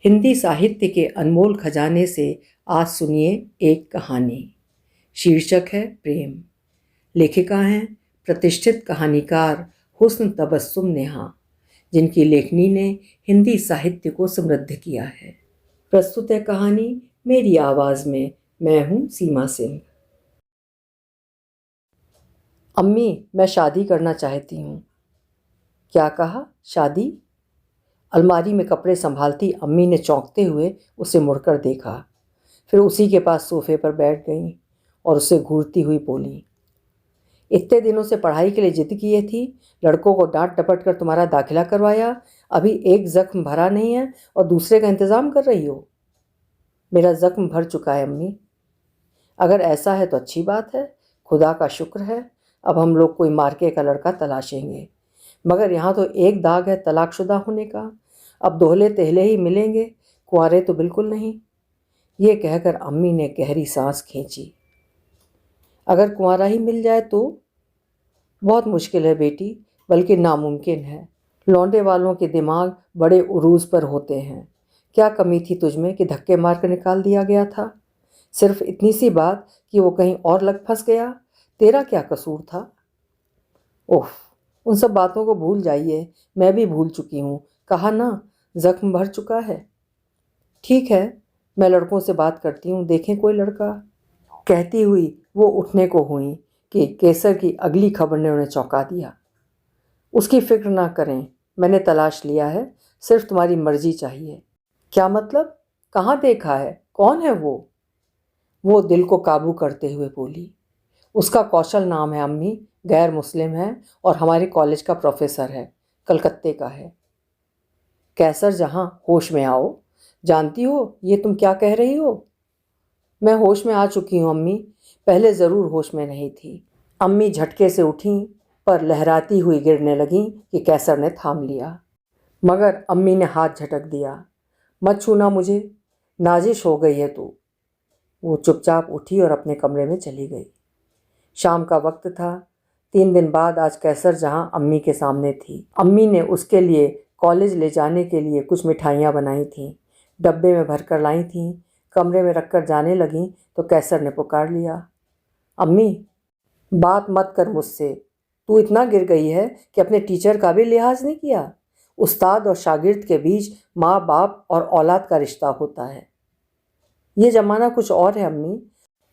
हिंदी साहित्य के अनमोल खजाने से आज सुनिए एक कहानी। शीर्षक है प्रेम। लेखिका हैं प्रतिष्ठित कहानीकार हुस्न तबस्सुम नेहा, जिनकी लेखनी ने हिंदी साहित्य को समृद्ध किया है। प्रस्तुत है कहानी मेरी आवाज़ में। मैं हूँ सीमा सिंह। अम्मी, मैं शादी करना चाहती हूँ। क्या कहा? शादी? अलमारी में कपड़े संभालती अम्मी ने चौंकते हुए उसे मुड़कर देखा। फिर उसी के पास सोफे पर बैठ गईं और उसे घूरती हुई बोली, इतने दिनों से पढ़ाई के लिए जिद किए थी, लड़कों को डांट डपट कर तुम्हारा दाखिला करवाया, अभी एक जख्म भरा नहीं है और दूसरे का इंतज़ाम कर रही हो। मेरा जख्म भर चुका है अम्मी। अगर ऐसा है तो अच्छी बात है, खुदा का शुक्र है। अब हम लोग कोई मार्के का लड़का तलाशेंगे, मगर यहाँ तो एक दाग है तलाकशुदा होने का। अब दोहले तेहले ही मिलेंगे, कुंवारे तो बिल्कुल नहीं। ये कहकर अम्मी ने गहरी सांस खींची। अगर कुंवारा ही मिल जाए तो? बहुत मुश्किल है बेटी, बल्कि नामुमकिन है। लौंडे वालों के दिमाग बड़े उरूज पर होते हैं। क्या कमी थी तुझमें कि धक्के मार कर निकाल दिया गया था? सिर्फ इतनी सी बात कि वो कहीं और लग फंस गया। तेरा क्या कसूर था? ओह, उन सब बातों को भूल जाइए, मैं भी भूल चुकी हूँ। कहा ना, जख्म भर चुका है। ठीक है, मैं लड़कों से बात करती हूँ, देखें कोई लड़का। कहती हुई वो उठने को हुई कि केसर की अगली खबर ने उन्हें चौंका दिया। उसकी फिक्र ना करें, मैंने तलाश लिया है, सिर्फ तुम्हारी मर्जी चाहिए। क्या मतलब? कहाँ देखा है? कौन है वो? वो दिल को काबू करते हुए बोली, उसका कौशल नाम है अम्मी, गैर मुस्लिम है और हमारे कॉलेज का प्रोफेसर है, कलकत्ते का है। कैसर जहाँ, होश में आओ। जानती हो ये तुम क्या कह रही हो? मैं होश में आ चुकी हूँ अम्मी, पहले ज़रूर होश में नहीं थी। अम्मी झटके से उठीं, पर लहराती हुई गिरने लगीं कि कैसर ने थाम लिया। मगर अम्मी ने हाथ झटक दिया। मत छूना मुझे, नाजिश हो गई है तू। वो चुपचाप उठी और अपने कमरे में चली गई। शाम का वक्त था। 3 दिन बाद आज कैसर जहाँ अम्मी के सामने थी। अम्मी ने उसके लिए कॉलेज ले जाने के लिए कुछ मिठाइयाँ बनाई थीं, डब्बे में भरकर लाई थीं। कमरे में रखकर जाने लगीं तो कैसर ने पुकार लिया, अम्मी, बात मत कर मुझसे। तू इतना गिर गई है कि अपने टीचर का भी लिहाज नहीं किया। उस्ताद और शागिर्द के बीच माँ बाप और औलाद का रिश्ता होता है। ये ज़माना कुछ और है अम्मी।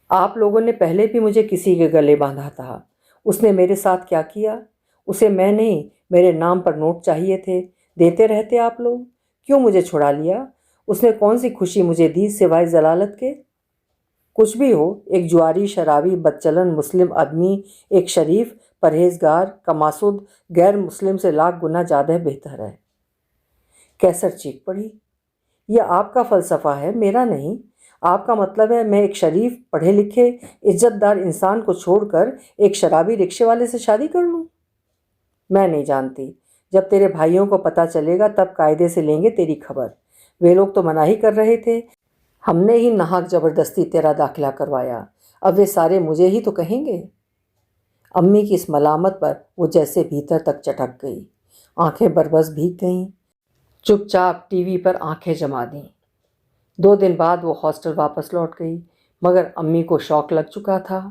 आप लोगों ने पहले भी मुझे किसी के गले बांधा था। उसने मेरे साथ क्या किया? उसे मैं नहीं, मेरे नाम पर नोट चाहिए थे, देते रहते आप लोग। क्यों मुझे छुड़ा लिया? उसने कौन सी खुशी मुझे दी सिवाय जलालत के? कुछ भी हो, एक जुआरी शराबी बदचलन मुस्लिम आदमी एक शरीफ परहेजगार कमासुद गैर मुस्लिम से लाख गुना ज़्यादा बेहतर है। कैसर चीख पड़ी, यह आपका फ़लसफ़ा है, मेरा नहीं। आपका मतलब है मैं एक शरीफ पढ़े लिखे इज्जतदार इंसान को छोड़कर एक शराबी रिक्शे वाले से शादी कर लूँ? मैं नहीं जानती। जब तेरे भाइयों को पता चलेगा तब कायदे से लेंगे तेरी खबर। वे लोग तो मना ही कर रहे थे। हमने ही नाहक ज़बरदस्ती तेरा दाखिला करवाया, अब वे सारे मुझे ही तो कहेंगे। अम्मी की इस मलामत पर वो जैसे भीतर तक चटक गई, आंखें बरबस भीग गईं। चुपचाप टीवी पर आंखें जमा दीं। 2 दिन बाद वो हॉस्टल वापस लौट गई, मगर अम्मी को शौक लग चुका था।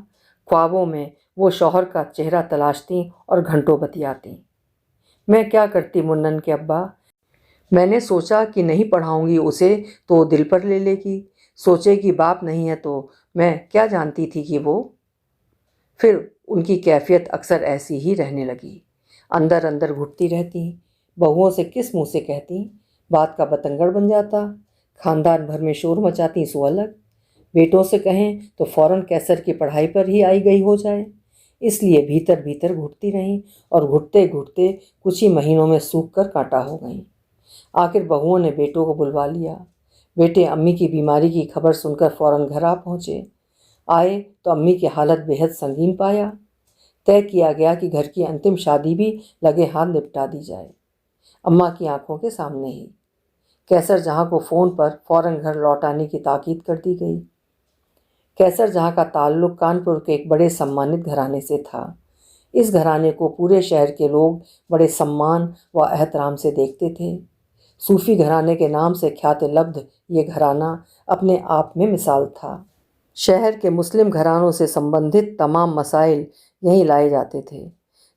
ख्वाबों में वो शौहर का चेहरा तलाशती और घंटों बतियाती। मैं क्या करती मुन्नन के अब्बा? मैंने सोचा कि नहीं पढ़ाऊंगी उसे तो दिल पर ले लेगी, सोचे कि बाप नहीं है तो मैं क्या जानती थी कि वो। फिर उनकी कैफियत अक्सर ऐसी ही रहने लगी, अंदर अंदर घुटती रहती। बहुओं से किस मुँह से कहती, बात का बतंगड़ बन जाता। खानदान भर में शोर मचाती सो अलग। बेटों से कहें तो फौरन कैसर की पढ़ाई पर ही आई गई हो जाए। इसलिए भीतर भीतर घुटती रहीं और घुटते घुटते कुछ ही महीनों में सूख कर कांटा हो गईं। आखिर बहुओं ने बेटों को बुलवा लिया। बेटे अम्मी की बीमारी की खबर सुनकर फौरन घर आ पहुँचे। आए तो अम्मी की हालत बेहद संगीन पाया। तय किया गया कि घर की अंतिम शादी भी लगे हाथ निपटा दी जाए, अम्मा की आंखों के सामने ही। कैसर जहाँ को फ़ोन पर फौरन घर लौट आने की ताकीद कर दी गई। कैसर जहाँ का ताल्लुक़ कानपुर के एक बड़े सम्मानित घराने से था। इस घराने को पूरे शहर के लोग बड़े सम्मान व एहतराम से देखते थे। सूफी घराने के नाम से ख्यात लब्ध ये घराना अपने आप में मिसाल था। शहर के मुस्लिम घरानों से संबंधित तमाम मसाइल यहीं लाए जाते थे।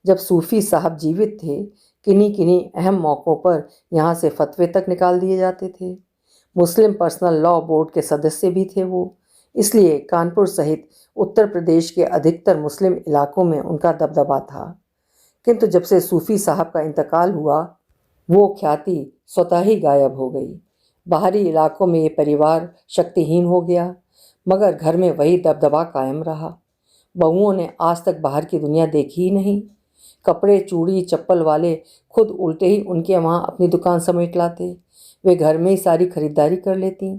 जब सूफी साहब जीवित थे, किन्हीं किन्हीं अहम मौक़ों पर यहाँ से फतवे तक निकाल दिए जाते थे। मुस्लिम पर्सनल लॉ बोर्ड के सदस्य भी थे वो, इसलिए कानपुर सहित उत्तर प्रदेश के अधिकतर मुस्लिम इलाकों में उनका दबदबा था। किंतु जब से सूफी साहब का इंतकाल हुआ, वो ख्याति स्वतः ही गायब हो गई। बाहरी इलाकों में ये परिवार शक्तिहीन हो गया, मगर घर में वही दबदबा कायम रहा। बहुओं ने आज तक बाहर की दुनिया देखी ही नहीं। कपड़े चूड़ी चप्पल वाले खुद उल्टे ही उनके वहाँ अपनी दुकान समेट लाते। वे घर में ही सारी खरीदारी कर लेती।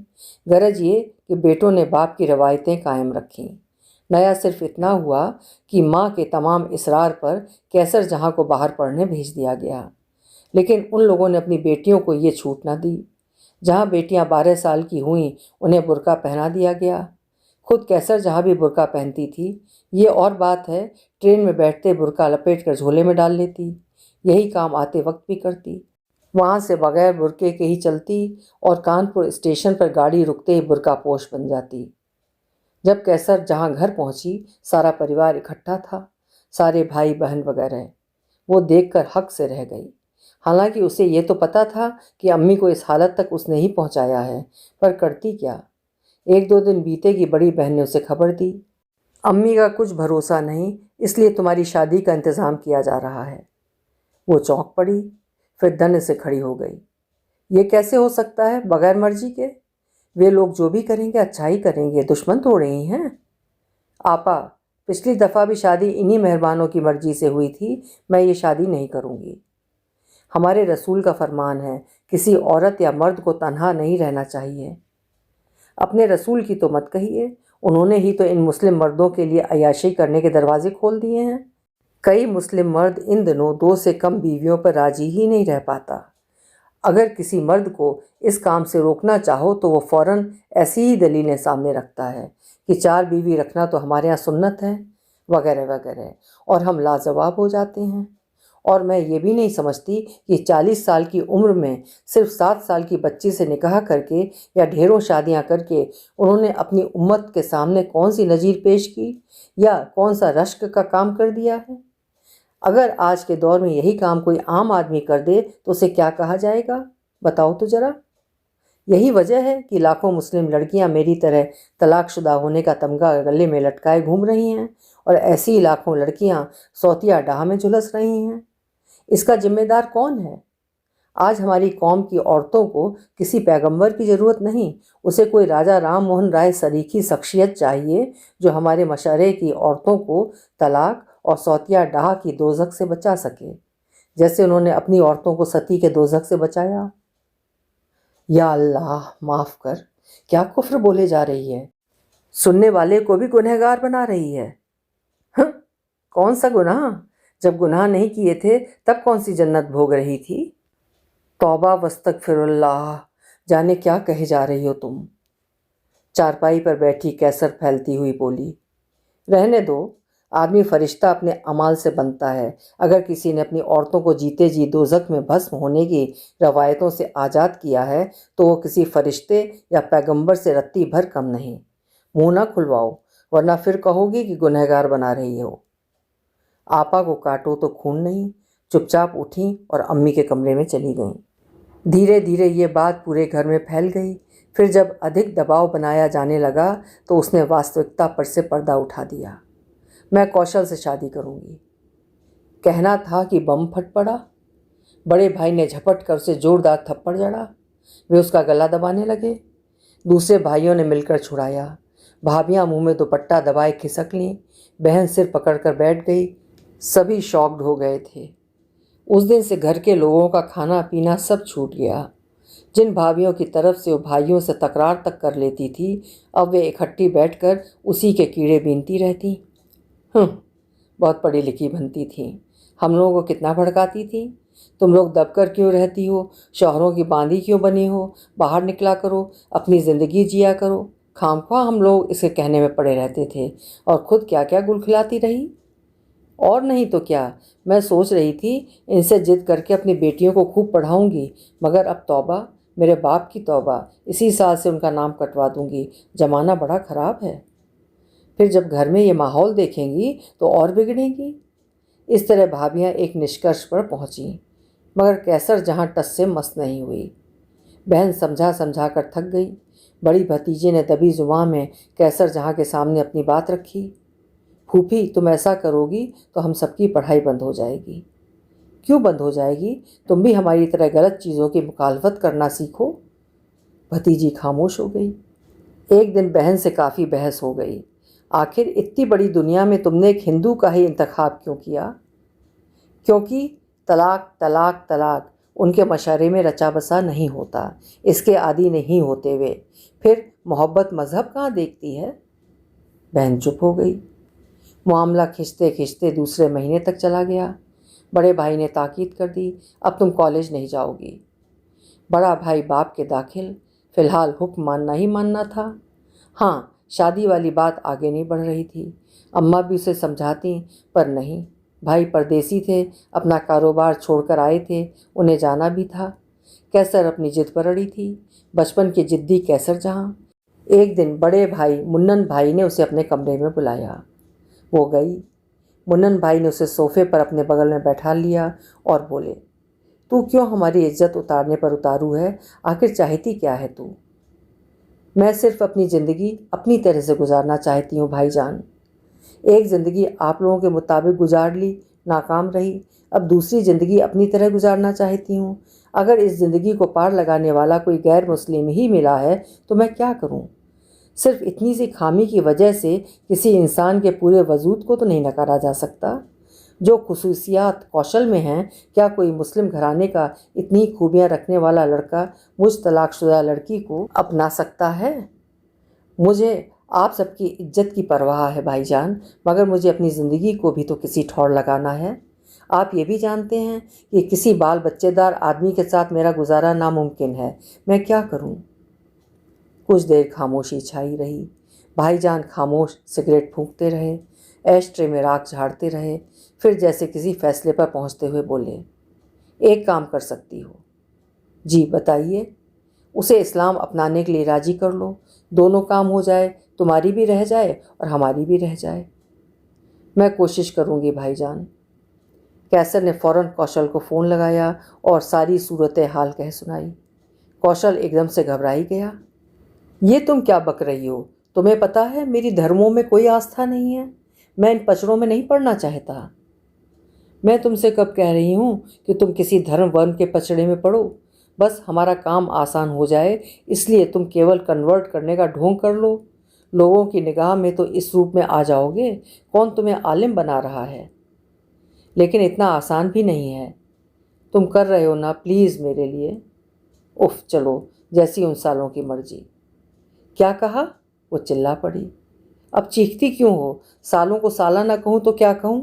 गरज ये कि बेटों ने बाप की रवायतें कायम रखीं। नया सिर्फ इतना हुआ कि माँ के तमाम इसरार पर कैसर जहाँ को बाहर पढ़ने भेज दिया गया, लेकिन उन लोगों ने अपनी बेटियों को ये छूट ना दी। जहाँ बेटियाँ 12 साल की हुईं, उन्हें बुर्का पहना दिया गया। खुद कैसर जहाँ भी बुर्का पहनती थी, ये और बात है, ट्रेन में बैठते बुर्का लपेट कर झोले में डाल लेती। यही काम आते वक्त भी करती। वहाँ से बगैर बुर्के के ही चलती और कानपुर स्टेशन पर गाड़ी रुकते ही बुर्का पोश बन जाती। जब कैसर जहाँ घर पहुँची, सारा परिवार इकट्ठा था, सारे भाई बहन वगैरह। वो देखकर हक से रह गई। हालांकि उसे ये तो पता था कि अम्मी को इस हालत तक उसने ही पहुँचाया है, पर करती क्या। 1-2 दिन बीते कि बड़ी बहन ने उसे खबर दी, अम्मी का कुछ भरोसा नहीं, इसलिए तुम्हारी शादी का इंतज़ाम किया जा रहा है। वो चौंक पड़ी, फिर दन से खड़ी हो गई। ये कैसे हो सकता है बगैर मर्जी के? वे लोग जो भी करेंगे अच्छा ही करेंगे, दुश्मन थोड़े ही हैं। आपा, पिछली दफ़ा भी शादी इन्हीं मेहरबानों की मर्जी से हुई थी, मैं ये शादी नहीं करूँगी। हमारे रसूल का फरमान है, किसी औरत या मर्द को तन्हा नहीं रहना चाहिए। अपने रसूल की तो मत कहिए, उन्होंने ही तो इन मुस्लिम मर्दों के लिए अय्याशी करने के दरवाजे खोल दिए हैं। कई मुस्लिम मर्द इन दिनों 2 से कम बीवियों पर राजी ही नहीं रह पाता। अगर किसी मर्द को इस काम से रोकना चाहो तो वो फ़ौरन ऐसी ही दलीलें सामने रखता है कि 4 बीवी रखना तो हमारे यहाँ सुन्नत है, वगैरह वगैरह, और हम लाजवाब हो जाते हैं। और मैं ये भी नहीं समझती कि 40 साल की उम्र में सिर्फ 7 साल की बच्ची से निकाह करके या ढेरों शादियां करके उन्होंने अपनी उम्मत के सामने कौन सी नज़ीर पेश की या कौन सा रश्क का काम कर दिया है। अगर आज के दौर में यही काम कोई आम आदमी कर दे तो उसे क्या कहा जाएगा, बताओ तो ज़रा। यही वजह है कि लाखों मुस्लिम लड़कियां मेरी तरह तलाकशुदा होने का तमगा गले में लटकाए घूम रही हैं, और ऐसी ही लाखों लड़कियां सौतिया डाह में झुलस रही हैं। इसका जिम्मेदार कौन है? आज हमारी कौम की औरतों को किसी पैगंबर की ज़रूरत नहीं, उसे कोई राजा राम मोहन राय सरीखी शख्सियत चाहिए जो हमारे मशरे की औरतों को तलाक और सौतिया डाह की दोज़ख से बचा सके, जैसे उन्होंने अपनी औरतों को सती के दोज़ख से बचाया। या अल्लाह माफ़ कर, क्या कुफ्र बोले जा रही है। सुनने वाले को भी गुनहगार बना रही है। कौन सा गुनाह? जब गुनाह नहीं किए थे तब कौन सी जन्नत भोग रही थी। तौबा वस्तगफिरुल्लाह, जाने क्या कहे जा रही हो तुम। चारपाई पर बैठी कैसर फैलती हुई बोली, रहने दो, आदमी फरिश्ता अपने अमाल से बनता है। अगर किसी ने अपनी औरतों को जीते जी दोज़ख में भस्म होने की रवायतों से आज़ाद किया है तो वो किसी फरिश्ते या पैगंबर से रत्ती भर कम नहीं। मुँह ना खुलवाओ, वरना फिर कहोगी कि गुनहगार बना रही हो। आपा को काटो तो खून नहीं। चुपचाप उठी और अम्मी के कमरे में चली गईं। धीरे धीरे ये बात पूरे घर में फैल गई। फिर जब अधिक दबाव बनाया जाने लगा तो उसने वास्तविकता पर से पर्दा उठा दिया। मैं कौशल से शादी करूंगी। कहना था कि बम फट पड़ा। बड़े भाई ने झपट कर उसे जोरदार थप्पड़ जड़ा। वे उसका गला दबाने लगे। दूसरे भाइयों ने मिलकर छुड़ाया। भाभियाँ मुंह में दुपट्टा दबाए खिसक लीं। बहन सिर पकड़कर बैठ गई। सभी शॉक्ड हो गए थे। उस दिन से घर के लोगों का खाना पीना सब छूट गया। जिन भाभियों की तरफ से वो भाइयों से तकरार तक कर लेती थी, अब वे इकट्ठी बैठकर उसी के कीड़े बीनती रहती। बहुत पढ़ी लिखी बनती थी, हम लोगों को कितना भड़काती थी। तुम लोग दबकर क्यों रहती हो, शौहरों की बांदी क्यों बनी हो, बाहर निकला करो, अपनी ज़िंदगी जिया करो। खामख्वाह हम लोग इसके कहने में पड़े रहते थे और ख़ुद क्या क्या गुल खिलाती रही। और नहीं तो क्या, मैं सोच रही थी इनसे जिद करके अपनी बेटियों को खूब पढ़ाऊंगी, मगर अब तौबा, मेरे बाप की तौबा, इसी साल से उनका नाम कटवा दूंगी। ज़माना बड़ा ख़राब है। फिर जब घर में ये माहौल देखेंगी तो और बिगड़ेंगी। इस तरह भाभियाँ एक निष्कर्ष पर पहुंची, मगर कैसर जहाँ टस से मस नहीं हुई। बहन समझा समझा कर थक गई। बड़ी भतीजे ने दबी जुबान में कैसर जहाँ के सामने अपनी बात रखी। फूफी, तुम ऐसा करोगी तो हम सबकी पढ़ाई बंद हो जाएगी। क्यों बंद हो जाएगी? तुम भी हमारी तरह गलत चीज़ों की मुखालफत करना सीखो। भतीजी खामोश हो गई। एक दिन बहन से काफ़ी बहस हो गई। आखिर इतनी बड़ी दुनिया में तुमने एक हिंदू का ही इंतखाब क्यों किया? क्योंकि तलाक तलाक तलाक उनके मशवरे में रचा बसा नहीं होता, इसके आदी नहीं होते वे। फिर मोहब्बत मज़हब कहाँ देखती है? बहन चुप हो गई। मामला खिंचते खिंचते दूसरे महीने तक चला गया। बड़े भाई ने ताकीद कर दी, अब तुम कॉलेज नहीं जाओगी। बड़ा भाई बाप के दाखिल, फ़िलहाल हुक्म मानना ही मानना था। हाँ, शादी वाली बात आगे नहीं बढ़ रही थी। अम्मा भी उसे समझाती, पर नहीं। भाई परदेसी थे, अपना कारोबार छोड़कर आए थे, उन्हें जाना भी था। कैसर अपनी जिद पर अड़ी थी, बचपन की जिद्दी कैसर जहाँ। एक दिन बड़े भाई मुन्नन भाई ने उसे अपने कमरे में बुलाया। वो गई। मुन्नन भाई ने उसे सोफे पर अपने बगल में बैठा लिया और बोले, तू क्यों हमारी इज्जत उतारने पर उतारू है? आखिर चाहती क्या है तू? मैं सिर्फ अपनी ज़िंदगी अपनी तरह से गुजारना चाहती हूँ भाईजान। एक ज़िंदगी आप लोगों के मुताबिक गुजार ली, नाकाम रही। अब दूसरी ज़िंदगी अपनी तरह गुजारना चाहती हूँ। अगर इस ज़िंदगी को पार लगाने वाला कोई गैर मुस्लिम ही मिला है तो मैं क्या करूँ? सिर्फ इतनी सी खामी की वजह से किसी इंसान के पूरे वजूद को तो नहीं नकारा जा सकता। जो खुसूसियात कौशल में हैं, क्या कोई मुस्लिम घराने का इतनी खूबियाँ रखने वाला लड़का मुझ तलाकशुदा लड़की को अपना सकता है? मुझे आप सबकी इज्जत की परवाह है भाईजान, मगर मुझे अपनी ज़िंदगी को भी तो किसी ठौर लगाना है। आप ये भी जानते हैं कि किसी बाल बच्चेदार आदमी के साथ मेरा गुजारा नामुमकिन है। मैं क्या करूं? कुछ देर खामोशी छाई रही। भाईजान खामोश सिगरेट फूंकते रहे, ऐश ट्रे में राख झाड़ते रहे। फिर जैसे किसी फैसले पर पहुंचते हुए बोले, एक काम कर सकती हो। जी बताइए। उसे इस्लाम अपनाने के लिए राजी कर लो, दोनों काम हो जाए, तुम्हारी भी रह जाए और हमारी भी रह जाए। मैं कोशिश करूंगी भाईजान। कैसर ने फ़ौरन कौशल को फ़ोन लगाया और सारी सूरत हाल कह सुनाई। कौशल एकदम से घबरा ही गया। ये तुम क्या बक रही हो? तुम्हें पता है मेरी धर्मों में कोई आस्था नहीं है। मैं इन पचड़ों में नहीं पड़ना चाहता। मैं तुमसे कब कह रही हूँ कि तुम किसी धर्म वर्म के पचड़े में पड़ो? बस हमारा काम आसान हो जाए, इसलिए तुम केवल कन्वर्ट करने का ढोंग कर लो। लोगों की निगाह में तो इस रूप में आ जाओगे, कौन तुम्हें आलिम बना रहा है? लेकिन इतना आसान भी नहीं है। तुम कर रहे हो ना, प्लीज़ मेरे लिए। उफ, चलो, जैसी उन सालों की मर्जी। क्या कहा? वो चिल्ला पड़ी। अब चीखती क्यों हो? सालों को साला ना कहूँ तो क्या कहूँ?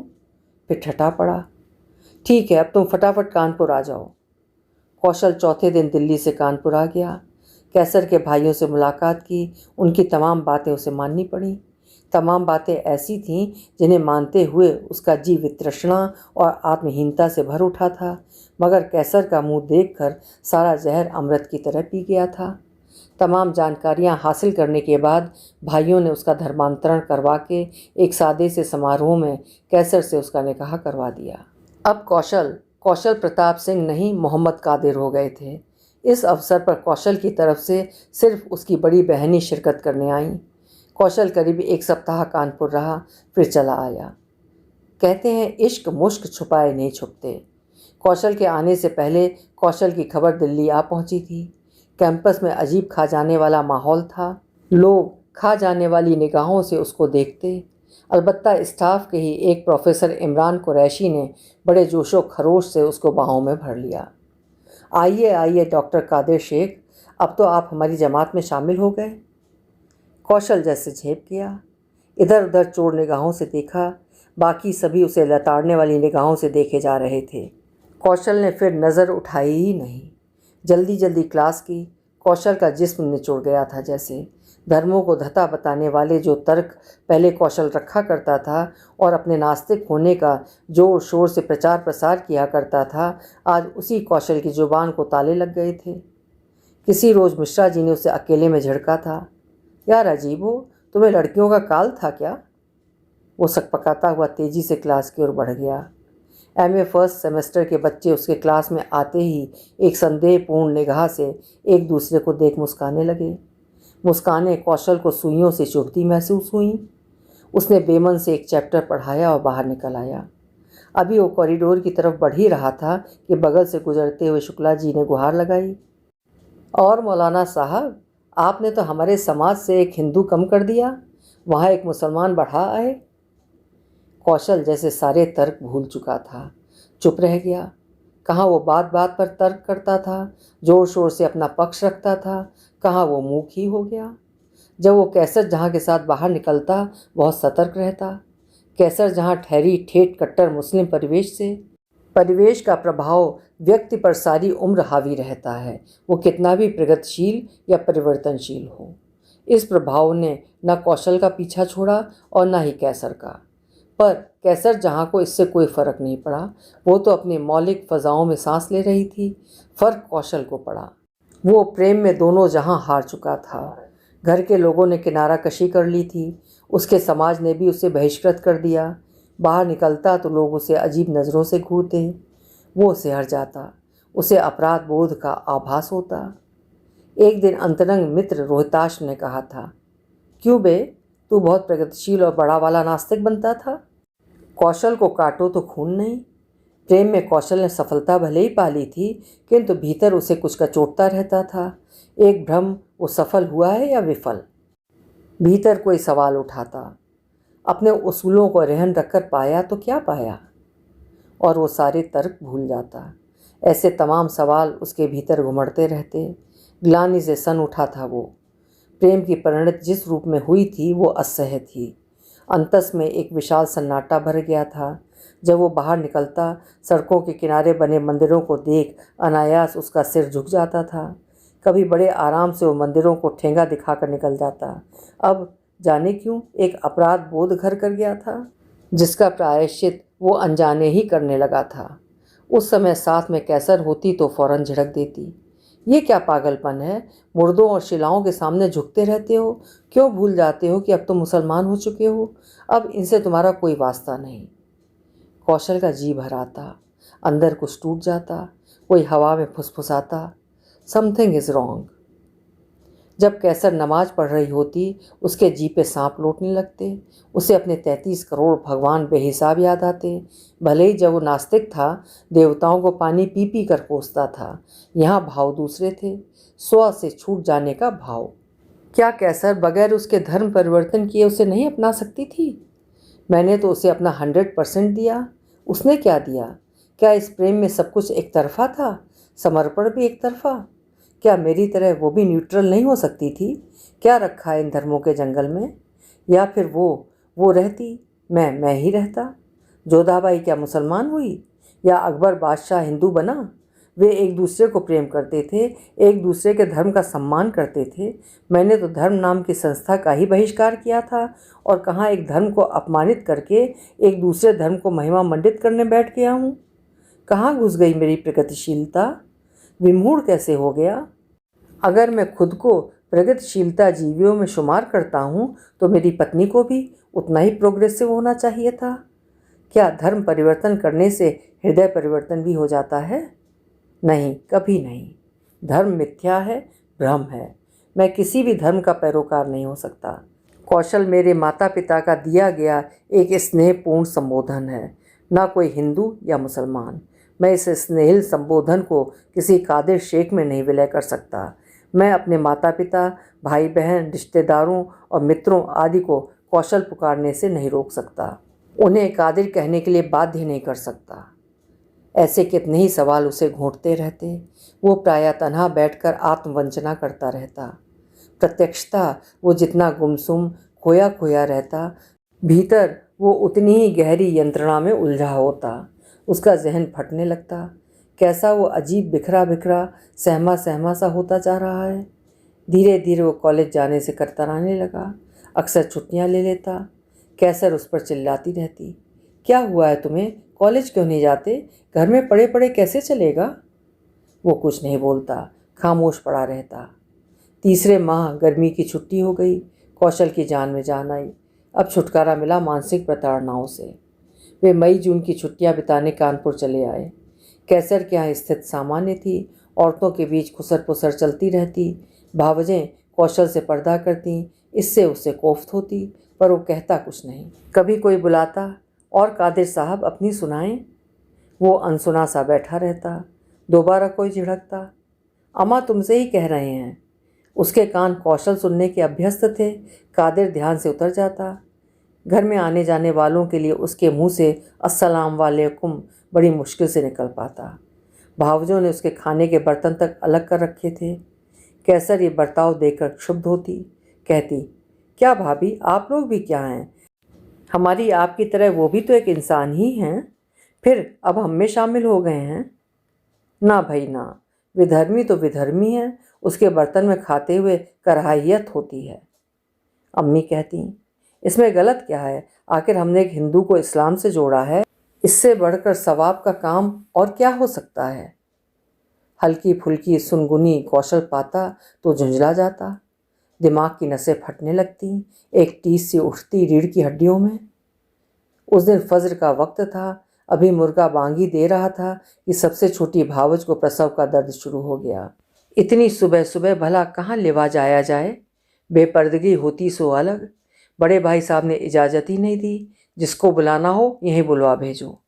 फिर ठटा पड़ा। ठीक है, अब तुम फटाफट कानपुर आ जाओ। कौशल चौथे दिन दिल्ली से कानपुर आ गया। कैसर के भाइयों से मुलाकात की। उनकी तमाम बातें उसे माननी पड़ी। तमाम बातें ऐसी थीं जिन्हें मानते हुए उसका जी वितृष्णा और आत्महीनता से भर उठा था, मगर कैसर का मुंह देखकर सारा जहर अमृत की तरह पी गया था। तमाम जानकारियां हासिल करने के बाद भाइयों ने उसका धर्मांतरण करवा के एक सादे से समारोह में कैसर से उसका निकाह करवा दिया। अब कौशल प्रताप सिंह नहीं, मोहम्मद कादिर हो गए थे। इस अवसर पर कौशल की तरफ से सिर्फ उसकी बड़ी बहन ही शिरकत करने आईं। कौशल करीब एक सप्ताह कानपुर रहा, फिर चला आया। कहते हैं इश्क मुश्क छुपाए नहीं छुपते। कौशल के आने से पहले कौशल की खबर दिल्ली आ पहुंची थी। कैंपस में अजीब खा जाने वाला माहौल था। लोग खा जाने वाली निगाहों से उसको देखते। अलबत्ता स्टाफ के ही एक प्रोफेसर इमरान कुरैशी ने बड़े जोशो खरोश से उसको बाहों में भर लिया। आइए आइए डॉक्टर कादिर शेख, अब तो आप हमारी जमात में शामिल हो गए। कौशल जैसे झेप गया। इधर उधर चोर निगाहों से देखा। बाकी सभी उसे लताड़ने वाली निगाहों से देखे जा रहे थे। कौशल ने फिर नज़र उठाई ही नहीं। जल्दी जल्दी क्लास की। कौशल का जिस्म निचुड़ गया था जैसे। धर्मों को धता बताने वाले जो तर्क पहले कौशल रखा करता था और अपने नास्तिक होने का जोर शोर से प्रचार प्रसार किया करता था, आज उसी कौशल की जुबान को ताले लग गए थे। किसी रोज़ मिश्रा जी ने उसे अकेले में झिड़का था, यार अजीब हो, तुम्हें लड़कियों का काल था क्या? वो सकपकाता हुआ तेजी से क्लास की ओर बढ़ गया। एमए फर्स्ट सेमेस्टर के बच्चे उसके क्लास में आते ही एक संदेहपूर्ण निगाह से एक दूसरे को देख मुस्काने लगे। मुस्कानें कौशल को सुइयों से चुभती महसूस हुईं। उसने बेमन से एक चैप्टर पढ़ाया और बाहर निकल आया। अभी वो कॉरिडोर की तरफ बढ़ ही रहा था कि बगल से गुजरते हुए शुक्ला जी ने गुहार लगाई, और मौलाना साहब, आपने तो हमारे समाज से एक हिंदू कम कर दिया, वहाँ एक मुसलमान बढ़ा आए। कौशल जैसे सारे तर्क भूल चुका था, चुप रह गया। कहाँ वो बात बात पर तर्क करता था, जोर शोर से अपना पक्ष रखता था, कहाँ वो मूक ही हो गया। जब वो कैसर जहाँ के साथ बाहर निकलता बहुत सतर्क रहता। कैसर जहाँ ठहरी ठेठ कट्टर मुस्लिम परिवेश का प्रभाव व्यक्ति पर सारी उम्र हावी रहता है, वो कितना भी प्रगतिशील या परिवर्तनशील हो। इस प्रभाव ने न कौशल का पीछा छोड़ा और न ही कैसर का। पर कैसर जहाँ को इससे कोई फ़र्क नहीं पड़ा, वो तो अपनी मौलिक फ़ज़ाओं में सांस ले रही थी। फ़र्क कौशल को पड़ा। वो प्रेम में दोनों जहाँ हार चुका था। घर के लोगों ने किनारा कशी कर ली थी, उसके समाज ने भी उसे बहिष्कृत कर दिया। बाहर निकलता तो लोग उसे अजीब नज़रों से घूरते। वो उसे हर जाता, उसे अपराध बोध का आभास होता। एक दिन अंतरंग मित्र रोहिताश ने कहा था, क्यों बे, तू बहुत प्रगतिशील और बड़ा वाला नास्तिक बनता था। कौशल को काटो तो खून नहीं। प्रेम में कौशल ने सफलता भले ही पाली थी, किंतु भीतर उसे कुछ कचोटता रहता था। एक भ्रम, वो सफल हुआ है या विफल। भीतर कोई सवाल उठाता। अपने उसूलों को रहन रखकर पाया तो क्या पाया, और वो सारे तर्क भूल जाता। ऐसे तमाम सवाल उसके भीतर घुमड़ते रहते। ग्लानि से सन उठा था वो। प्रेम की परिणति जिस रूप में हुई थी वो असह्य थी। अंतस में एक विशाल सन्नाटा भर गया था। जब वो बाहर निकलता, सड़कों के किनारे बने मंदिरों को देख अनायास उसका सिर झुक जाता था। कभी बड़े आराम से वो मंदिरों को ठेंगा दिखाकर निकल जाता। अब जाने क्यों एक अपराध बोध घर कर गया था, जिसका प्रायश्चित वो अनजाने ही करने लगा था। उस समय साथ में कैसर होती तो फौरन झिड़क देती, ये क्या पागलपन है, मुर्दों और शिलाओं के सामने झुकते रहते हो, क्यों भूल जाते हो कि अब तो मुसलमान हो चुके हो, अब इनसे तुम्हारा कोई वास्ता नहीं। कौशल का जी भर आता, अंदर कुछ टूट जाता, कोई हवा में फुसफुसाता, समथिंग इज़ रॉन्ग। जब कैसर नमाज पढ़ रही होती, उसके जी पे सांप लौटने लगते। उसे अपने 33 करोड़ भगवान बेहिसाब याद आते। भले ही जब वो नास्तिक था, देवताओं को पानी पी पी कर कोसता था, यहाँ भाव दूसरे थे, स्व से छूट जाने का भाव। क्या कैसर बगैर उसके धर्म परिवर्तन किए उसे नहीं अपना सकती थी? मैंने तो उसे अपना 100% दिया, उसने क्या दिया? क्या इस प्रेम में सब कुछ एक तरफा था, समर्पण भी एक तरफा? क्या मेरी तरह वो भी न्यूट्रल नहीं हो सकती थी? क्या रखा है इन धर्मों के जंगल में? या फिर वो रहती, मैं ही रहता। जोधाबाई क्या मुसलमान हुई, या अकबर बादशाह हिंदू बना? वे एक दूसरे को प्रेम करते थे, एक दूसरे के धर्म का सम्मान करते थे। मैंने तो धर्म नाम की संस्था का ही बहिष्कार किया था, और कहाँ एक धर्म को अपमानित करके एक दूसरे धर्म को महिमा मंडित करने बैठ गया हूँ। कहाँ घुस गई मेरी प्रगतिशीलता? विमूढ़ कैसे हो गया? अगर मैं खुद को प्रगतिशीलता जीवियों में शुमार करता हूँ, तो मेरी पत्नी को भी उतना ही प्रोग्रेसिव होना चाहिए था। क्या धर्म परिवर्तन करने से हृदय परिवर्तन भी हो जाता है? नहीं, कभी नहीं। धर्म मिथ्या है, भ्रम है। मैं किसी भी धर्म का पैरोकार नहीं हो सकता। कौशल मेरे माता पिता का दिया गया एक स्नेहपूर्ण संबोधन है, ना कोई हिंदू या मुसलमान। मैं इस स्नेहिल संबोधन को किसी कादिर शेख में नहीं विलय कर सकता। मैं अपने माता पिता, भाई बहन, रिश्तेदारों और मित्रों आदि को कौशल पुकारने से नहीं रोक सकता। उन्हें कादिर कहने के लिए बाध्य नहीं कर सकता। ऐसे कितने ही सवाल उसे घोंटते रहते। वो प्रायः तन्हा बैठकर आत्मवंचना करता रहता। प्रत्यक्षता वो जितना गुमसुम खोया खोया रहता, भीतर वो उतनी ही गहरी यंत्रणा में उलझा होता। उसका जहन फटने लगता। कैसा वो अजीब बिखरा बिखरा सहमा सहमा सा होता जा रहा है। धीरे धीरे वो कॉलेज जाने से कतराने लगा। अक्सर छुट्टियां ले लेता। कैसर उस पर चिल्लाती रहती, क्या हुआ है तुम्हें, कॉलेज क्यों नहीं जाते, घर में पड़े पड़े कैसे चलेगा। वो कुछ नहीं बोलता, खामोश पड़ा रहता। तीसरे माह गर्मी की छुट्टी हो गई। कौशल की जान में जान आई। अब छुटकारा मिला मानसिक प्रताड़नाओं से। वे मई जून की छुट्टियां बिताने कानपुर चले आए। कैसर के यहाँ स्थिति सामान्य थी। औरतों के बीच खुसर पुसर चलती रहती। भावजें कौशल से पर्दा करती, इससे उससे कोफ्त होती, पर वो कहता कुछ नहीं। कभी कोई बुलाता, और कादिर साहब अपनी सुनाएं। वो अनसुना सा बैठा रहता। दोबारा कोई झिड़कता, अम्मा तुमसे ही कह रहे हैं। उसके कान कौशल सुनने के अभ्यस्त थे। कादिर ध्यान से उतर जाता। घर में आने जाने वालों के लिए उसके मुंह से अस्सलाम वालेकुम बड़ी मुश्किल से निकल पाता। भावजों ने उसके खाने के बर्तन तक अलग कर रखे थे। कैसर ये बर्ताव देखकर क्षुब्ध होती। कहती, क्या भाभी, आप लोग भी क्या हैं, हमारी आपकी तरह वो भी तो एक इंसान ही हैं, फिर अब हम में शामिल हो गए हैं। ना भाई ना, विधर्मी तो विधर्मी है, उसके बर्तन में खाते हुए कराहियत होती है। अम्मी कहती, इसमें गलत क्या है, आखिर हमने एक हिंदू को इस्लाम से जोड़ा है, इससे बढ़कर सवाब का काम और क्या हो सकता है। हल्की फुल्की सुनगुनी कौशल पाता तो झुंझला जाता। दिमाग की नसें फटने लगती, एक टीस सी उठती रीढ़ की हड्डियों में। उस दिन फज्र का वक्त था। अभी मुर्गा बांगी दे रहा था कि सबसे छोटी भावज को प्रसव का दर्द शुरू हो गया। इतनी सुबह सुबह भला कहाँ लेवा जाया जाए। बेपर्दगी होती सो अलग। बड़े भाई साहब ने इजाज़त ही नहीं दी, जिसको बुलाना हो यहीं बुलवा भेजो।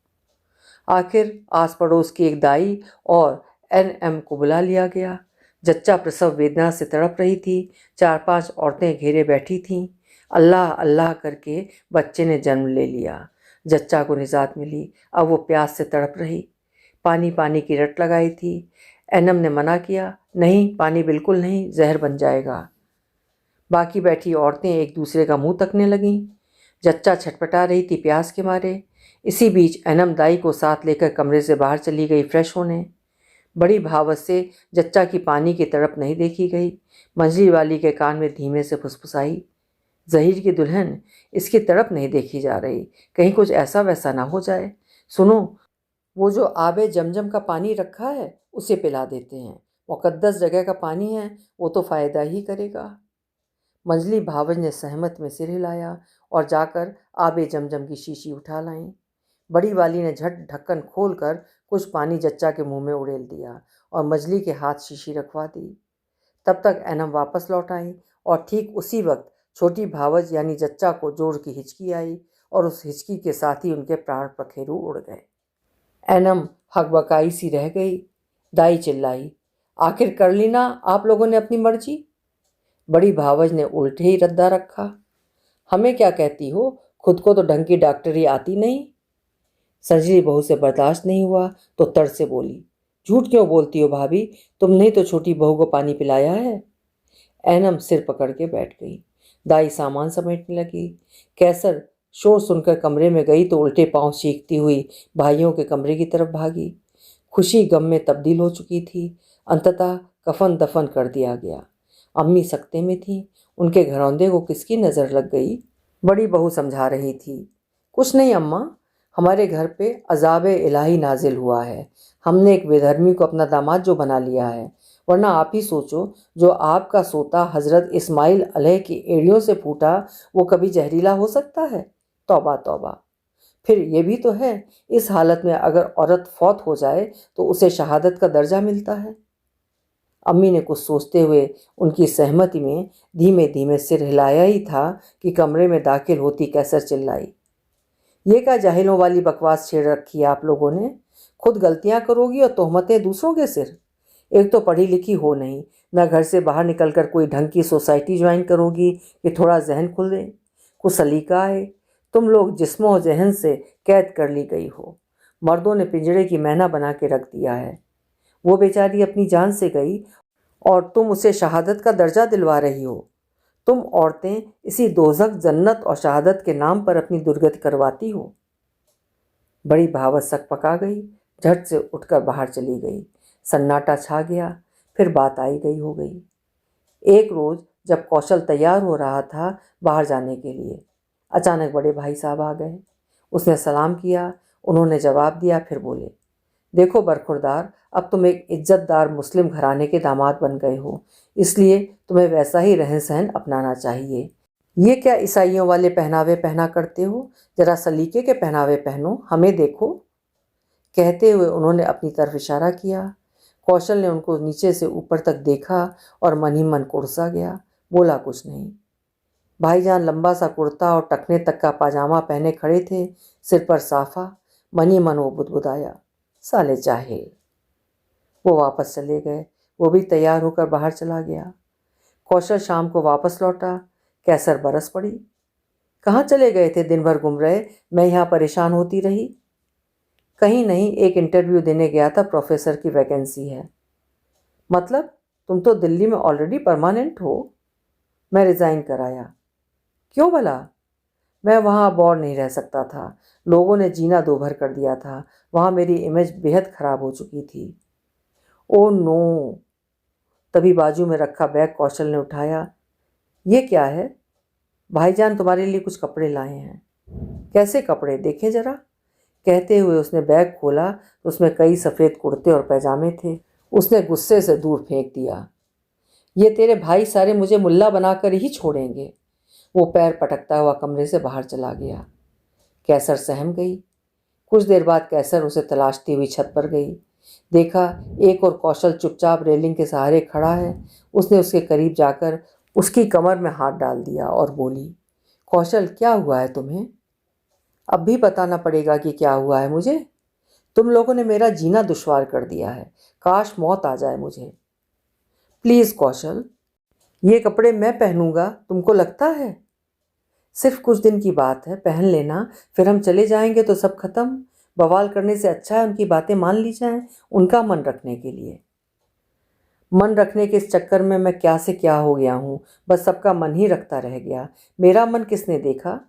आखिर आस पड़ोस की एक दाई और एनएम को बुला लिया गया। जच्चा प्रसव वेदना से तड़प रही थी। 4-5 औरतें घेरे बैठी थीं। अल्लाह अल्लाह करके बच्चे ने जन्म ले लिया। जच्चा को निजात मिली। अब वो प्यास से तड़प रही। पानी पानी की रट लगाई थी। एनम ने मना किया, नहीं पानी बिल्कुल नहीं, जहर बन जाएगा। बाकी बैठी औरतें एक दूसरे का मुंह तकने लगीं। जच्चा छटपटा रही थी प्यास के मारे। इसी बीच एनम दाई को साथ लेकर कमरे से बाहर चली गई फ्रेश होने। बड़ी भावत से जच्चा की पानी की तड़प नहीं देखी गई। मंझली वाली के कान में धीमे से फुसफुसाई, जहीर की दुल्हन, इसकी तड़प नहीं देखी जा रही, कहीं कुछ ऐसा वैसा ना हो जाए। सुनो, वो जो आबे जमजम का पानी रखा है उसे पिला देते हैं, मुकद्दस जगह का पानी है, वो तो फ़ायदा ही करेगा। मंझली भावज ने सहमत में सिर हिलाया और जाकर आबे जमजम की शीशी उठा लाईं। बड़ी वाली ने झट ढक्कन खोलकर कुछ पानी जच्चा के मुंह में उड़ेल दिया और मंझली के हाथ शीशी रखवा दी। तब तक एनम वापस लौट आई और ठीक उसी वक्त छोटी भावज यानी जच्चा को जोर की हिचकी आई और उस हिचकी के साथ ही उनके प्राण पखेरु उड़ गए। एनम हकबकाई सी रह गई। दाई चिल्लाई, आखिर कर ली ना आप लोगों ने अपनी मर्जी। बड़ी भावज ने उल्टे ही रद्दा रखा, हमें क्या कहती हो, खुद को तो ढंग की डॉक्टरी आती नहीं। संजली बहू से बर्दाश्त नहीं हुआ तो तड़ से बोली, झूठ क्यों बोलती हो भाभी, तुमने ही तो छोटी बहू को पानी पिलाया है। एनम सिर पकड़ के बैठ गई। दाई सामान समेटने लगी। कैसर शोर सुनकर कमरे में गई तो उल्टे पांव चीखती हुई भाइयों के कमरे की तरफ भागी। खुशी गम में तब्दील हो चुकी थी। अंततः कफन दफन कर दिया गया। अम्मी सकते में थी। उनके घरौंदे को किसकी नज़र लग गई। बड़ी बहू समझा रही थी, कुछ नहीं अम्मा, हमारे घर पे अजाब इलाही नाजिल हुआ है। हमने एक बेधर्मी को अपना दामाद जो बना लिया है, वरना आप ही सोचो, जो आपका सोता हजरत इस्माइल अलैह की एड़ियों से फूटा वो कभी जहरीला हो सकता है। तौबा तौबा। फिर ये भी तो है, इस हालत में अगर औरत फौत हो जाए तो उसे शहादत का दर्जा मिलता है। अम्मी ने कुछ सोचते हुए उनकी सहमति में धीमे धीमे सिर हिलाया ही था कि कमरे में दाखिल होती कैसर चिल्लाई, ये क्या जाहिलों वाली बकवास छेड़ रखी है आप लोगों ने, खुद गलतियां करोगी और तोहमतें दूसरों के सिर। एक तो पढ़ी लिखी हो नहीं, न घर से बाहर निकलकर कोई ढंग की सोसाइटी ज्वाइन करोगी कि थोड़ा जहन खुले, कुछ सलीका आए। तुम लोग जिस्मो और जहन से कैद कर ली गई हो। मर्दों ने पिंजरे की मैना बना के रख दिया है। वो बेचारी अपनी जान से गई और तुम उसे शहादत का दर्जा दिलवा रही हो। तुम औरतें इसी दोज़ख जन्नत और शहादत के नाम पर अपनी दुर्गति करवाती हो। बड़ी भावत सक पका गई, झट से उठकर बाहर चली गई। सन्नाटा छा गया। फिर बात आई गई हो गई। एक रोज़ जब कौशल तैयार हो रहा था बाहर जाने के लिए, अचानक बड़े भाई साहब आ गए। उसने सलाम किया, उन्होंने जवाब दिया, फिर बोले, देखो बरखुरदार, अब तुम एक इज्जतदार मुस्लिम घराने के दामाद बन गए हो, इसलिए तुम्हें वैसा ही रहन सहन अपनाना चाहिए। ये क्या ईसाइयों वाले पहनावे पहना करते हो? जरा सलीके के पहनावे पहनो, हमें देखो। कहते हुए उन्होंने अपनी तरफ इशारा किया। कौशल ने उनको नीचे से ऊपर तक देखा और मन ही मन कुड़सा गया, बोला कुछ नहीं। भाईजान लंबा सा कुर्ता और टखने तक का पाजामा पहने खड़े थे, सिर पर साफा। मन ही मन वो बुदबुदाया, साले जाहिल। वो वापस चले गए। वो भी तैयार होकर बाहर चला गया। कौशल शाम को वापस लौटा। कैसर बरस पड़ी। कहाँ चले गए थे? दिन भर घूम रहे, मैं यहाँ परेशान होती रही। कहीं नहीं, एक इंटरव्यू देने गया था, प्रोफेसर की वैकेंसी है। मतलब तुम तो दिल्ली में ऑलरेडी परमानेंट हो। मैं रिज़ाइन कराया। क्यों भला? मैं वहाँ अब और नहीं रह सकता था। लोगों ने जीना दोभर कर दिया था। वहाँ मेरी इमेज बेहद ख़राब हो चुकी थी। Oh no! तभी बाजू में रखा बैग कौशल ने उठाया। ये क्या है? भाईजान तुम्हारे लिए कुछ कपड़े लाए हैं। कैसे कपड़े? देखें जरा। कहते हुए उसने बैग खोला तो उसमें कई सफ़ेद कुर्ते और पैजामे थे। उसने गुस्से से दूर फेंक दिया। ये तेरे भाई सारे मुझे मुल्ला बनाकर ही छोड़ेंगे। वो पैर पटकता हुआ कमरे से बाहर चला गया। कैसर सहम गई। कुछ देर बाद कैसर उसे तलाशती हुई छत पर गई। देखा एक और कौशल चुपचाप रेलिंग के सहारे खड़ा है। उसने उसके करीब जाकर उसकी कमर में हाथ डाल दिया और बोली, कौशल क्या हुआ है तुम्हें? अब भी बताना पड़ेगा कि क्या हुआ है मुझे? तुम लोगों ने मेरा जीना दुश्वार कर दिया है। काश मौत आ जाए मुझे। प्लीज़ कौशल, ये कपड़े मैं पहनूंगा, तुमको लगता है? सिर्फ कुछ दिन की बात है, पहन लेना, फिर हम चले जाएंगे तो सब खत्म। बवाल करने से अच्छा है उनकी बातें मान ली जाएं, उनका मन रखने के लिए। मन रखने के इस चक्कर में मैं क्या से क्या हो गया हूँ, बस सबका मन ही रखता रह गया। मेरा मन किसने देखा?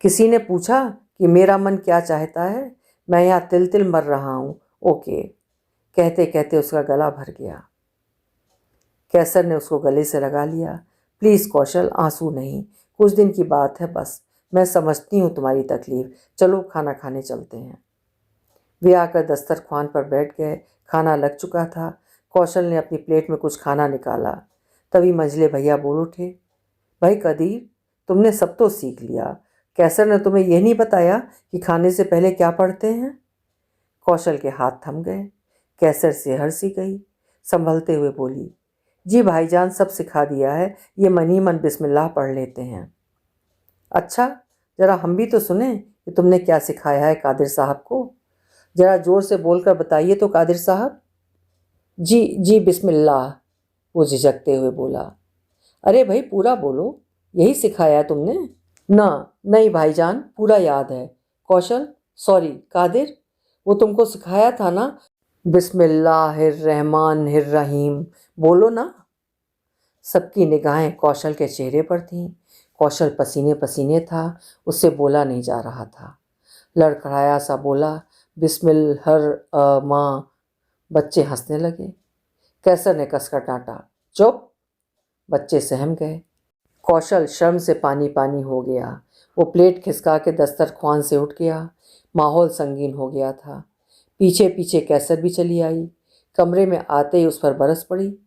किसी ने पूछा कि मेरा मन क्या चाहता है? मैं यहाँ तिल तिल मर रहा हूँ। ओके। कहते कहते उसका गला भर गया। कैसर ने उसको गले से लगा लिया। प्लीज़ कौशल, आंसू नहीं, कुछ दिन की बात है बस। मैं समझती हूँ तुम्हारी तकलीफ़। चलो खाना खाने चलते हैं। वे आकर दस्तरख्वान पर बैठ गए। खाना लग चुका था। कौशल ने अपनी प्लेट में कुछ खाना निकाला। तभी मंझले भैया बोल उठे, भाई कदीर, तुमने सब तो सीख लिया। कैसर ने तुम्हें यह नहीं बताया कि खाने से पहले क्या पढ़ते हैं? कौशल के हाथ थम गए। कैसर से हंसी गई। संभलते हुए बोली, जी भाईजान सब सिखा दिया है, ये मन ही मन बिस्मिल्लाह पढ़ लेते हैं। अच्छा, ज़रा हम भी तो सुने कि तुमने क्या सिखाया है कादिर साहब को। ज़रा ज़ोर से बोलकर बताइए तो कादिर साहब। जी जी बिस्मिल्लाह, वो झिझकते हुए बोला। अरे भाई पूरा बोलो, यही सिखाया है तुमने? ना, नहीं भाईजान, पूरा याद है। कौशल, सॉरी कादिर, वो तुमको सिखाया था ना, बिस्मिल्लाहिर्रहमानिर्रहीम, बोलो ना। सबकी निगाहें कौशल के चेहरे पर थीं। कौशल पसीने पसीने था, उससे बोला नहीं जा रहा था। लड़खड़ाया सा बोला, बिस्मिल्लाह माँ। बच्चे हंसने लगे। कैसर ने कसकर डांटा, चुप। बच्चे सहम गए। कौशल शर्म से पानी पानी हो गया। वो प्लेट खिसका के दस्तरख्वान से उठ गया। माहौल संगीन हो गया था। पीछे पीछे कैसर भी चली आई। कमरे में आते ही उस पर बरस पड़ी।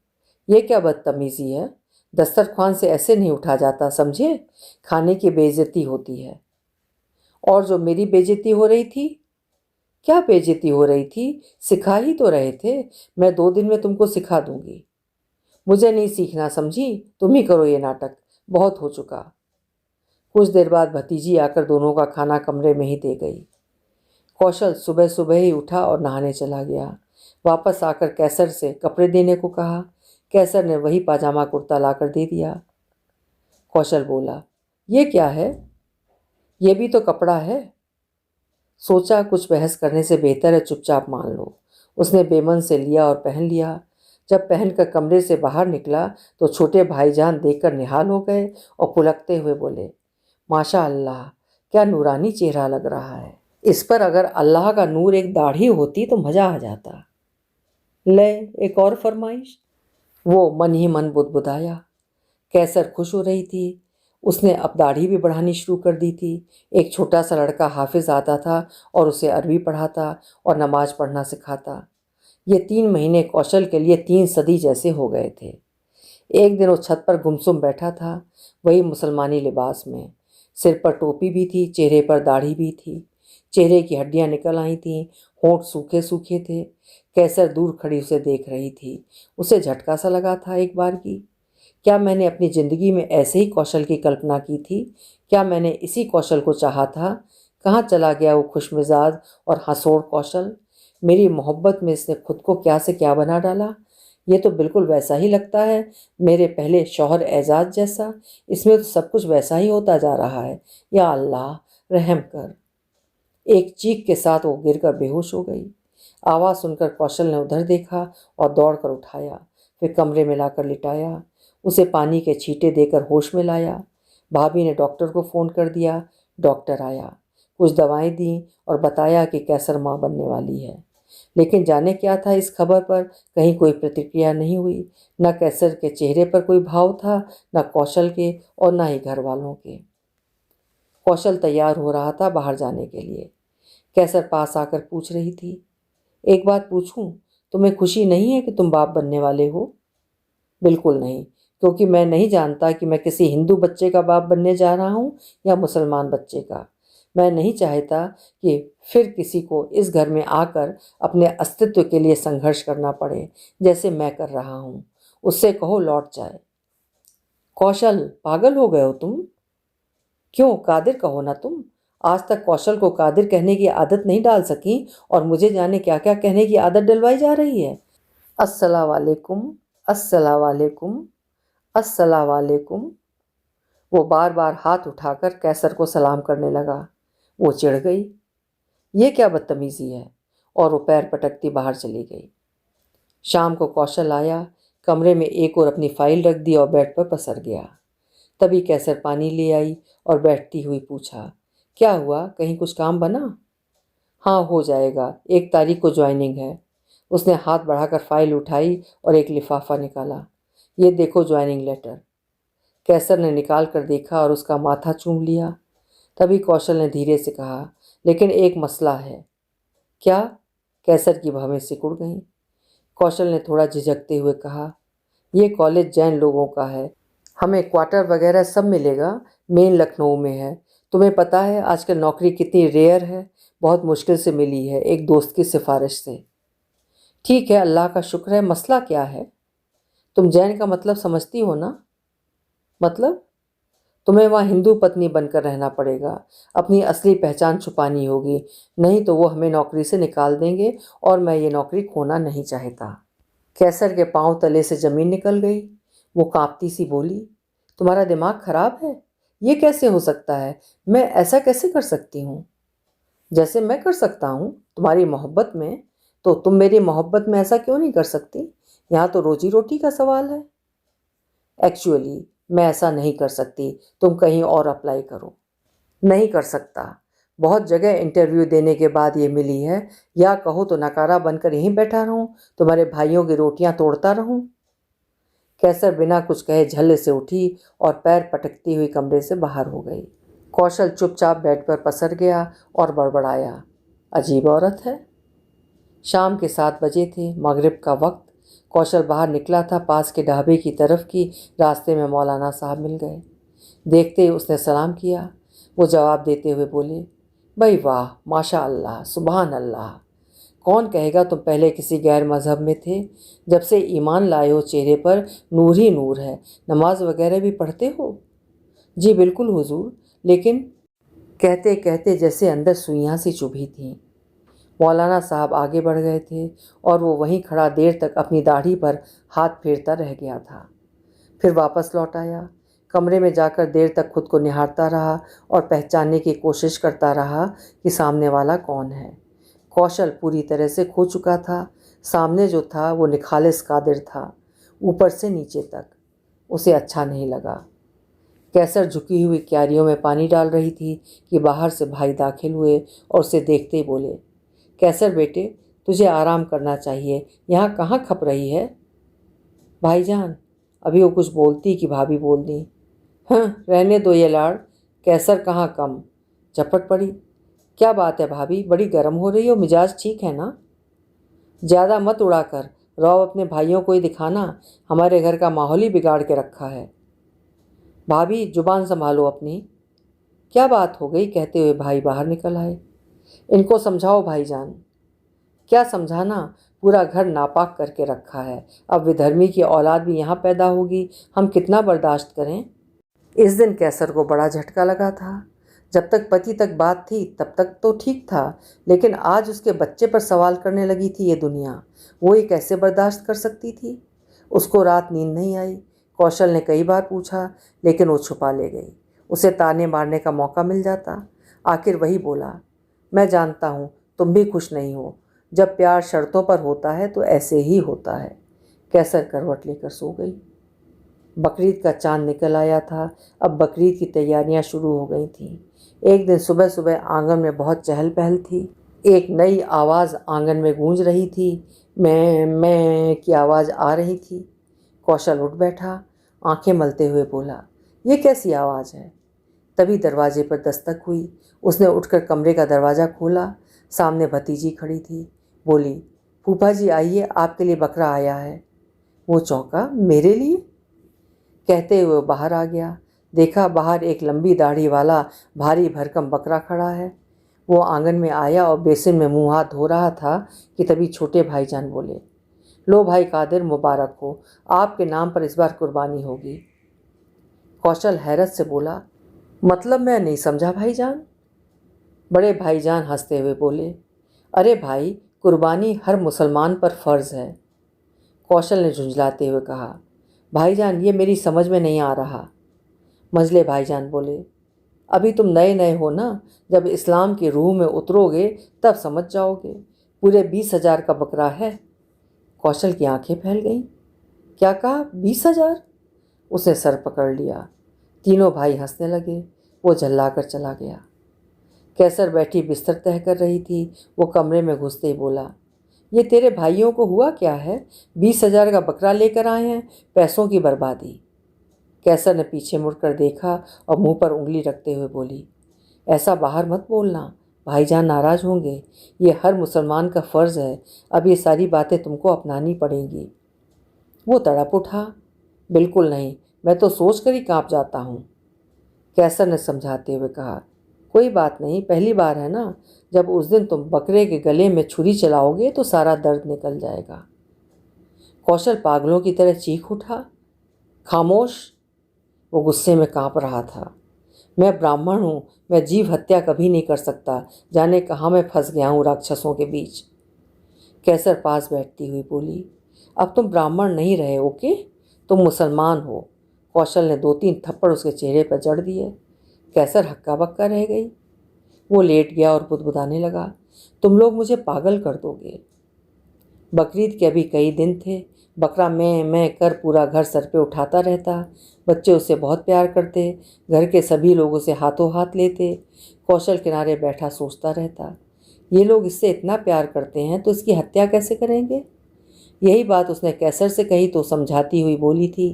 ये क्या बदतमीज़ी है? दस्तरख्वान से ऐसे नहीं उठा जाता, समझे? खाने की बेइज्जती होती है। और जो मेरी बेइज्जती हो रही थी? क्या बेइज्जती हो रही थी? सिखा ही तो रहे थे। मैं 2 दिन में तुमको सिखा दूंगी। मुझे नहीं सीखना, समझी? तुम ही करो ये नाटक, बहुत हो चुका। कुछ देर बाद भतीजी आकर दोनों का खाना कमरे में ही दे गई। कौशल सुबह सुबह ही उठा और नहाने चला गया। वापस आकर कैसर से कपड़े देने को कहा। कैसर ने वही पाजामा कुर्ता लाकर दे दिया। कौशल बोला, ये क्या है? ये भी तो कपड़ा है। सोचा कुछ बहस करने से बेहतर है चुपचाप मान लो। उसने बेमन से लिया और पहन लिया। जब पहनकर कमरे से बाहर निकला तो छोटे भाईजान देखकर निहाल हो गए और पुलकते हुए बोले, माशा अल्लाह, क्या नूरानी चेहरा लग रहा है। इस पर अगर अल्लाह का नूर एक दाढ़ी होती तो मज़ा आ जाता। ले, एक और फरमाइश। वो मन ही मन बुदबुदाया। कैसर खुश हो रही थी। उसने अब दाढ़ी भी बढ़ानी शुरू कर दी थी। एक छोटा सा लड़का हाफिज आता था और उसे अरबी पढ़ाता और नमाज पढ़ना सिखाता। ये 3 महीने कौशल के लिए 3 सदी जैसे हो गए थे। एक दिन वो छत पर गुमसुम बैठा था, वही मुसलमानी लिबास में। सिर पर टोपी भी थी, चेहरे पर दाढ़ी भी थी। चेहरे की हड्डियां निकल आई थीं, होंठ सूखे सूखे थे। कैसर दूर खड़ी उसे देख रही थी। उसे झटका सा लगा था एक बार की। क्या मैंने अपनी ज़िंदगी में ऐसे ही कौशल की कल्पना की थी? क्या मैंने इसी कौशल को चाहा था? कहाँ चला गया वो खुशमिजाज और हंसोड़ कौशल? मेरी मोहब्बत में इसने खुद को क्या से क्या बना डाला। ये तो बिल्कुल वैसा ही लगता है, मेरे पहले शौहर एजाज जैसा। इसमें तो सब कुछ वैसा ही होता जा रहा है। या अल्लाह, रहम कर। एक चीख के साथ वो गिरकर बेहोश हो गई। आवाज़ सुनकर कौशल ने उधर देखा और दौड़कर उठाया, फिर कमरे में लाकर लिटाया। उसे पानी के छींटे देकर होश में लाया। भाभी ने डॉक्टर को फ़ोन कर दिया। डॉक्टर आया, कुछ दवाएं दी और बताया कि कैसर माँ बनने वाली है। लेकिन जाने क्या था इस खबर पर कहीं कोई प्रतिक्रिया नहीं हुई। न कैसर के चेहरे पर कोई भाव था, न कौशल के और न ही घर वालों के। कौशल तैयार हो रहा था बाहर जाने के लिए। कैसर पास आकर पूछ रही थी, एक बात पूछूं, तुम्हें खुशी नहीं है कि तुम बाप बनने वाले हो? बिल्कुल नहीं, क्योंकि मैं नहीं जानता कि मैं किसी हिंदू बच्चे का बाप बनने जा रहा हूँ या मुसलमान बच्चे का। मैं नहीं चाहता कि फिर किसी को इस घर में आकर अपने अस्तित्व के लिए संघर्ष करना पड़े जैसे मैं कर रहा हूँ। उससे कहो लौट जाए। कौशल, पागल हो गए हो तुम? क्यों, कादिर कहो ना तुम। आज तक कौशल को कादिर कहने की आदत नहीं डाल सकी और मुझे जाने क्या क्या कहने की आदत डलवाई जा रही है। अस्सलाम वालेकुम, अस्सलाम वालेकुम, अस्सलाम वालेकुम। वो बार बार हाथ उठाकर कैसर को सलाम करने लगा। वो चिढ़ गई। ये क्या बदतमीज़ी है, और वो पैर पटकती बाहर चली गई। शाम को कौशल आया, कमरे में एक और अपनी फाइल रख दी और बेड पर पसर गया। तभी कैसर पानी ले आई और बैठती हुई पूछा, क्या हुआ, कहीं कुछ काम बना? हाँ, हो जाएगा, 1 तारीख को ज्वाइनिंग है। उसने हाथ बढ़ाकर फाइल उठाई और एक लिफाफा निकाला। ये देखो ज्वाइनिंग लेटर। कैसर ने निकाल कर देखा और उसका माथा चूम लिया। तभी कौशल ने धीरे से कहा, लेकिन एक मसला है। क्या? कैसर की भवें सिकुड़ गईं। कौशल ने थोड़ा झिझकते हुए कहा, ये कॉलेज जैन लोगों का है, हमें क्वार्टर वगैरह सब मिलेगा। मेन लखनऊ में है। तुम्हें पता है आजकल नौकरी कितनी रेयर है। बहुत मुश्किल से मिली है, एक दोस्त की सिफारिश से। ठीक है, अल्लाह का शुक्र है। मसला क्या है? तुम जैन का मतलब समझती हो ना? मतलब? तुम्हें वहाँ हिंदू पत्नी बनकर रहना पड़ेगा, अपनी असली पहचान छुपानी होगी, नहीं तो वो हमें नौकरी से निकाल देंगे और मैं ये नौकरी खोना नहीं चाहता। कैसर के पांव तले से ज़मीन निकल गई। वो कांपती सी बोली, तुम्हारा दिमाग खराब है? ये कैसे हो सकता है? मैं ऐसा कैसे कर सकती हूँ? जैसे मैं कर सकता हूँ तुम्हारी मोहब्बत में, तो तुम मेरी मोहब्बत में ऐसा क्यों नहीं कर सकती? यहाँ तो रोजी रोटी का सवाल है। एक्चुअली मैं ऐसा नहीं कर सकती, तुम कहीं और अप्लाई करो। नहीं कर सकता। बहुत जगह इंटरव्यू देने के बाद ये मिली है, या कहो तो नकारा बनकर यहीं बैठा रहूं, तुम्हारे भाइयों की रोटियां तोड़ता रहूं। कैसर बिना कुछ कहे झल्ले से उठी और पैर पटकती हुई कमरे से बाहर हो गई। कौशल चुपचाप बेड पर पसर गया और बड़बड़ाया, अजीब औरत है। शाम के 7 बजे थे, मगरिब का वक्त। कौशल बाहर निकला था पास के ढाबे की तरफ की। रास्ते में मौलाना साहब मिल गए। देखते ही उसने सलाम किया। वो जवाब देते हुए बोले, भाई वाह, माशा अल्लाह, सुबहान अल्लाह। कौन कहेगा तुम पहले किसी गैर मज़हब में थे? जब से ईमान लाए हो चेहरे पर नूर ही नूर है। नमाज वगैरह भी पढ़ते हो? जी बिल्कुल हुजूर, लेकिन कहते कहते जैसे अंदर सुइयां सी चुभी थीं। मौलाना साहब आगे बढ़ गए थे और वो वहीं खड़ा देर तक अपनी दाढ़ी पर हाथ फेरता रह गया था। फिर वापस लौट आया। कमरे में जाकर देर तक खुद को निहारता रहा और पहचानने की कोशिश करता रहा कि सामने वाला कौन है। कौशल पूरी तरह से खो चुका था। सामने जो था वो निखालिस कादिर था, ऊपर से नीचे तक। उसे अच्छा नहीं लगा। कैसर झुकी हुई क्यारियों में पानी डाल रही थी कि बाहर से भाई दाखिल हुए और उसे देखते ही बोले, कैसर बेटे, तुझे आराम करना चाहिए, यहाँ कहाँ खप रही है? भाईजान, अभी वो कुछ बोलती कि भाभी बोल दी। हाँ, रहने दो ये लाड़, कैसर कहाँ कम। झपट पड़ी। क्या बात है भाभी, बड़ी गर्म हो रही हो, मिजाज ठीक है ना? ज़्यादा मत उड़ाकर रौ, अपने भाइयों को ही दिखाना, हमारे घर का माहौल ही बिगाड़ के रखा है। भाभी जुबान संभालो अपनी। क्या बात हो गई, कहते हुए भाई बाहर निकल आए। इनको समझाओ भाईजान। क्या समझाना, पूरा घर नापाक करके रखा है। अब विधर्मी की औलाद भी यहाँ पैदा होगी, हम कितना बर्दाश्त करें। इस दिन कैसर को बड़ा झटका लगा था। जब तक पति तक बात थी तब तक तो ठीक था, लेकिन आज उसके बच्चे पर सवाल करने लगी थी ये दुनिया। वो ये कैसे बर्दाश्त कर सकती थी? उसको रात नींद नहीं आई। कौशल ने कई बार पूछा, लेकिन वो छुपा ले गई। उसे ताने मारने का मौका मिल जाता। आखिर वही बोला, मैं जानता हूँ तुम भी खुश नहीं हो। जब प्यार शर्तों पर होता है तो ऐसे ही होता है। कैसर करवट लेकर सो गई। बकरीद का चांद निकल आया था। अब बकरीद की तैयारियां शुरू हो गई थीं। एक दिन सुबह सुबह आंगन में बहुत चहल पहल थी। एक नई आवाज़ आंगन में गूंज रही थी। मैं की आवाज़ आ रही थी। कौशल उठ बैठा, आंखें मलते हुए बोला, ये कैसी आवाज़ है? तभी दरवाजे पर दस्तक हुई। उसने उठकर कमरे का दरवाज़ा खोला। सामने भतीजी खड़ी थी। बोली, फूफा जी आइए, आपके लिए बकरा आया है। वो चौंका, मेरे लिए? कहते हुए बाहर आ गया। देखा बाहर एक लंबी दाढ़ी वाला भारी भरकम बकरा खड़ा है। वो आंगन में आया और बेसिन में मुंह हाथ धो रहा था कि तभी छोटे भाईजान बोले, लो भाई कादिर, मुबारक हो, आपके नाम पर इस बार कुर्बानी होगी। कौशल हैरत से बोला, मतलब मैं नहीं समझा भाईजान। बड़े भाईजान हंसते हुए बोले, अरे भाई, कुर्बानी हर मुसलमान पर फ़र्ज़ है। कौशल ने झुंझलाते हुए कहा, भाईजान ये मेरी समझ में नहीं आ रहा। मजले भाईजान बोले, अभी तुम नए नए हो ना, जब इस्लाम की रूह में उतरोगे तब समझ जाओगे। पूरे 20,000 का बकरा है। कौशल की आंखें फैल गईं। क्या कहा, 20,000? उसने सर पकड़ लिया। तीनों भाई हंसने लगे। वो झल्लाकर चला गया। कैसर बैठी बिस्तर तय कर रही थी। वो कमरे में घुसते ही बोला, ये तेरे भाइयों को हुआ क्या है? 20,000 का बकरा लेकर आए हैं, पैसों की बर्बादी। कैसर ने पीछे मुड़कर देखा और मुंह पर उंगली रखते हुए बोली, ऐसा बाहर मत बोलना, भाईजान नाराज़ होंगे। ये हर मुसलमान का फ़र्ज़ है। अब ये सारी बातें तुमको अपनानी पड़ेंगी। वो तड़प उठा, बिल्कुल नहीं, मैं तो सोच कर ही काँप जाता हूँ। कैसर ने समझाते हुए कहा, कोई बात नहीं, पहली बार है ना। जब उस दिन तुम बकरे के गले में छुरी चलाओगे तो सारा दर्द निकल जाएगा। कौशल पागलों की तरह चीख उठा, खामोश। वो गुस्से में कांप रहा था। मैं ब्राह्मण हूँ, मैं जीव हत्या कभी नहीं कर सकता। जाने कहाँ मैं फंस गया हूँ राक्षसों के बीच। कैसर पास बैठती हुई बोली, अब तुम ब्राह्मण नहीं रहे, ओके, तुम मुसलमान हो। कौशल ने 2-3 थप्पड़ उसके चेहरे पर जड़ दिए। कैसर हक्का बक्का रह गई। वो लेट गया और बुदबुदाने लगा, तुम लोग मुझे पागल कर दोगे। बकरीद के अभी कई दिन थे। बकरा मैं कर पूरा घर सर पे उठाता रहता। बच्चे उससे बहुत प्यार करते। घर के सभी लोग उसे हाथों हाथ लेते। कौशल किनारे बैठा सोचता रहता, ये लोग इससे इतना प्यार करते हैं तो इसकी हत्या कैसे करेंगे? यही बात उसने कैसर से कही तो समझाती हुई बोली थी,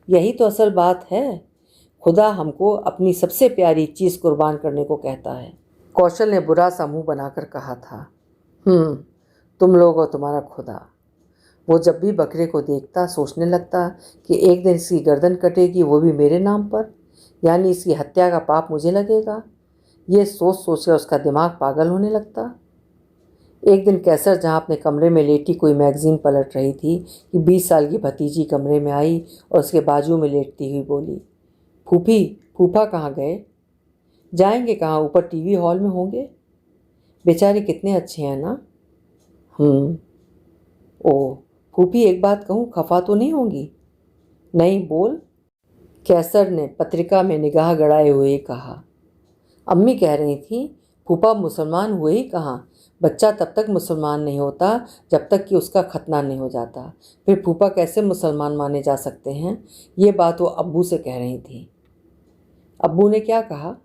यही तो असल बात है। खुदा हमको अपनी सबसे प्यारी चीज़ कुर्बान करने को कहता है। कौशल ने बुरा सा मुँह बनाकर कहा था, तुम लोग और तुम्हारा खुदा। वो जब भी बकरे को देखता सोचने लगता कि एक दिन इसकी गर्दन कटेगी, वो भी मेरे नाम पर, यानी इसकी हत्या का पाप मुझे लगेगा। ये सोच सोचकर उसका दिमाग पागल होने लगता। एक दिन कैसर जहाँ अपने कमरे में लेटी कोई मैगज़ीन पलट रही थी कि 20 साल की भतीजी कमरे में आई और उसके बाजू में लेटती हुई बोली, फूफी, फूफा कहाँ गए? जाएंगे कहाँ, ऊपर टीवी हॉल में होंगे। बेचारे कितने अच्छे हैं ना। ओह फूफी, एक बात कहूँ, खफा तो नहीं होंगी? नहीं, बोल। कैसर ने पत्रिका में निगाह गड़ाए हुए कहा, अम्मी कह रही थी फूफा मुसलमान हुए ही कहाँ। बच्चा तब तक मुसलमान नहीं होता जब तक कि उसका खतना नहीं हो जाता। फिर फूफा कैसे मुसलमान माने जा सकते हैं? ये बात वो अब्बू से कह रही थी। अब्बू ने क्या कहा?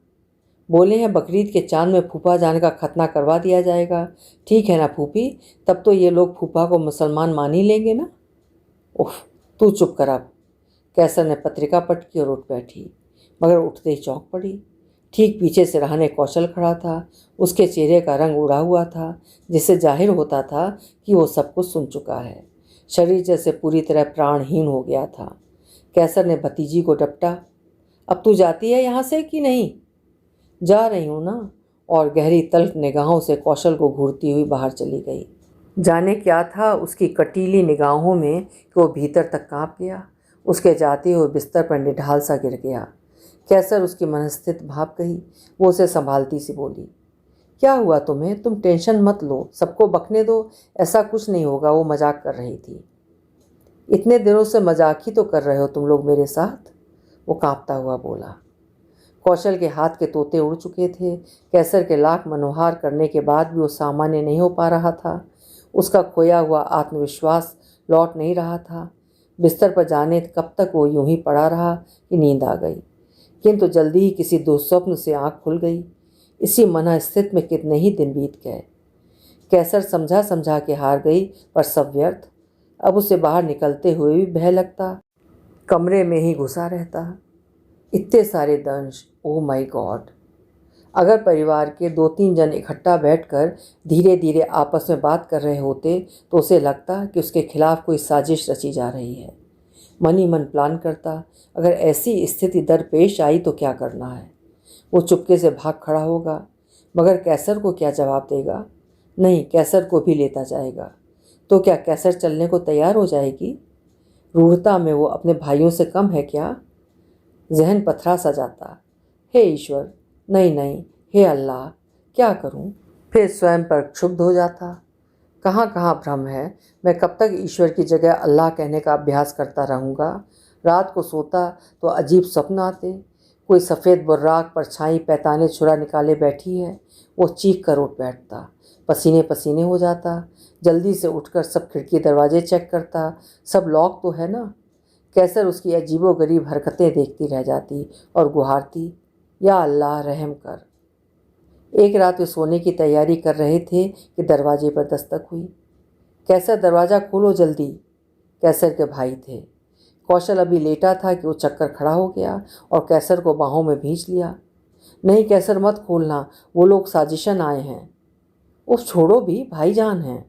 बोले हैं बकरीद के चांद में फूफा जान का खतना करवा दिया जाएगा। ठीक है ना फूफी, तब तो ये लोग फूफा को मुसलमान मान ही लेंगे ना। उफ, तू चुप कर अब। कैसर ने पत्रिका पटकी और उठ बैठी, मगर उठते ही चौंक पड़ी। ठीक पीछे से रहाने कौशल खड़ा था। उसके चेहरे का रंग उड़ा हुआ था, जिससे जाहिर होता था कि वो सब कुछ सुन चुका है। शरीर जैसे पूरी तरह प्राणहीन हो गया था। कैसर ने भतीजी को डपटा, अब तू जाती है यहाँ से कि नहीं? जा रही हूँ ना, और गहरी तल्ख निगाहों से कौशल को घूरती हुई बाहर चली गई। जाने क्या था उसकी कटीली निगाहों में कि वो भीतर तक कांप गया। उसके जाते हुए बिस्तर पर निढाल सा गिर गया। कैसर उसकी मनस्थित भाप गई। वो उसे संभालती सी बोली, क्या हुआ तुम्हें? तुम टेंशन मत लो, सबको बकने दो, ऐसा कुछ नहीं होगा। वो मजाक कर रही थी। इतने दिनों से मजाक ही तो कर रहे हो तुम लोग मेरे साथ, वो कांपता हुआ बोला। कौशल के हाथ के तोते उड़ चुके थे। कैसर के लाख मनोहार करने के बाद भी वो सामान्य नहीं हो पा रहा था। उसका खोया हुआ आत्मविश्वास लौट नहीं रहा था। बिस्तर पर जाने कब तक वो यूं ही पड़ा रहा कि नींद आ गई, किंतु जल्दी ही किसी दुस्वप्न से आंख खुल गई। इसी मनस्थिति में कितने ही दिन बीत गए। कैसर समझा समझा के हार गई, पर सब व्यर्थ। अब उसे बाहर निकलते हुए भी भय लगता, कमरे में ही घुसा रहता। इतने सारे दंश, ओ माय गॉड! अगर परिवार के 2-3 जन इकट्ठा बैठकर धीरे धीरे आपस में बात कर रहे होते तो उसे लगता कि उसके खिलाफ कोई साजिश रची जा रही है। मन ही मन प्लान करता, अगर ऐसी स्थिति दरपेश आई तो क्या करना है। वो चुपके से भाग खड़ा होगा, मगर कैसर को क्या जवाब देगा? नहीं, कैसर को भी लेता जाएगा। तो क्या कैसर चलने को तैयार हो जाएगी? रूढ़ता में वो अपने भाइयों से कम है क्या? जहन पथरा सा जाता। हे ईश्वर, नहीं नहीं, हे अल्लाह, क्या करूं? फिर स्वयं पर क्षुब्ध हो जाता। कहाँ कहाँ भ्रम है। मैं कब तक ईश्वर की जगह अल्लाह कहने का अभ्यास करता रहूँगा? रात को सोता तो अजीब स्वप्न आते। कोई सफ़ेद बुर्राक परछाई पैताने छुरा निकाले बैठी है। वो चीख कर उठ बैठता, पसीने पसीने हो जाता। जल्दी से उठकर सब खिड़की दरवाजे चेक करता, सब लॉक तो है ना। कैसर उसकी अजीबोगरीब हरकतें देखती रह जाती और गुहारती, या अल्लाह रहम कर। एक रात वे सोने की तैयारी कर रहे थे कि दरवाजे पर दस्तक हुई। कैसर, दरवाज़ा खोलो जल्दी। कैसर के भाई थे। कौशल अभी लेटा था कि वो चक्कर खड़ा हो गया और कैसर को बाहों में भींच लिया। नहीं कैसर, मत खोलना, वो लोग साजिशन आए हैं। उफ, छोड़ो भी, भाईजान हैं।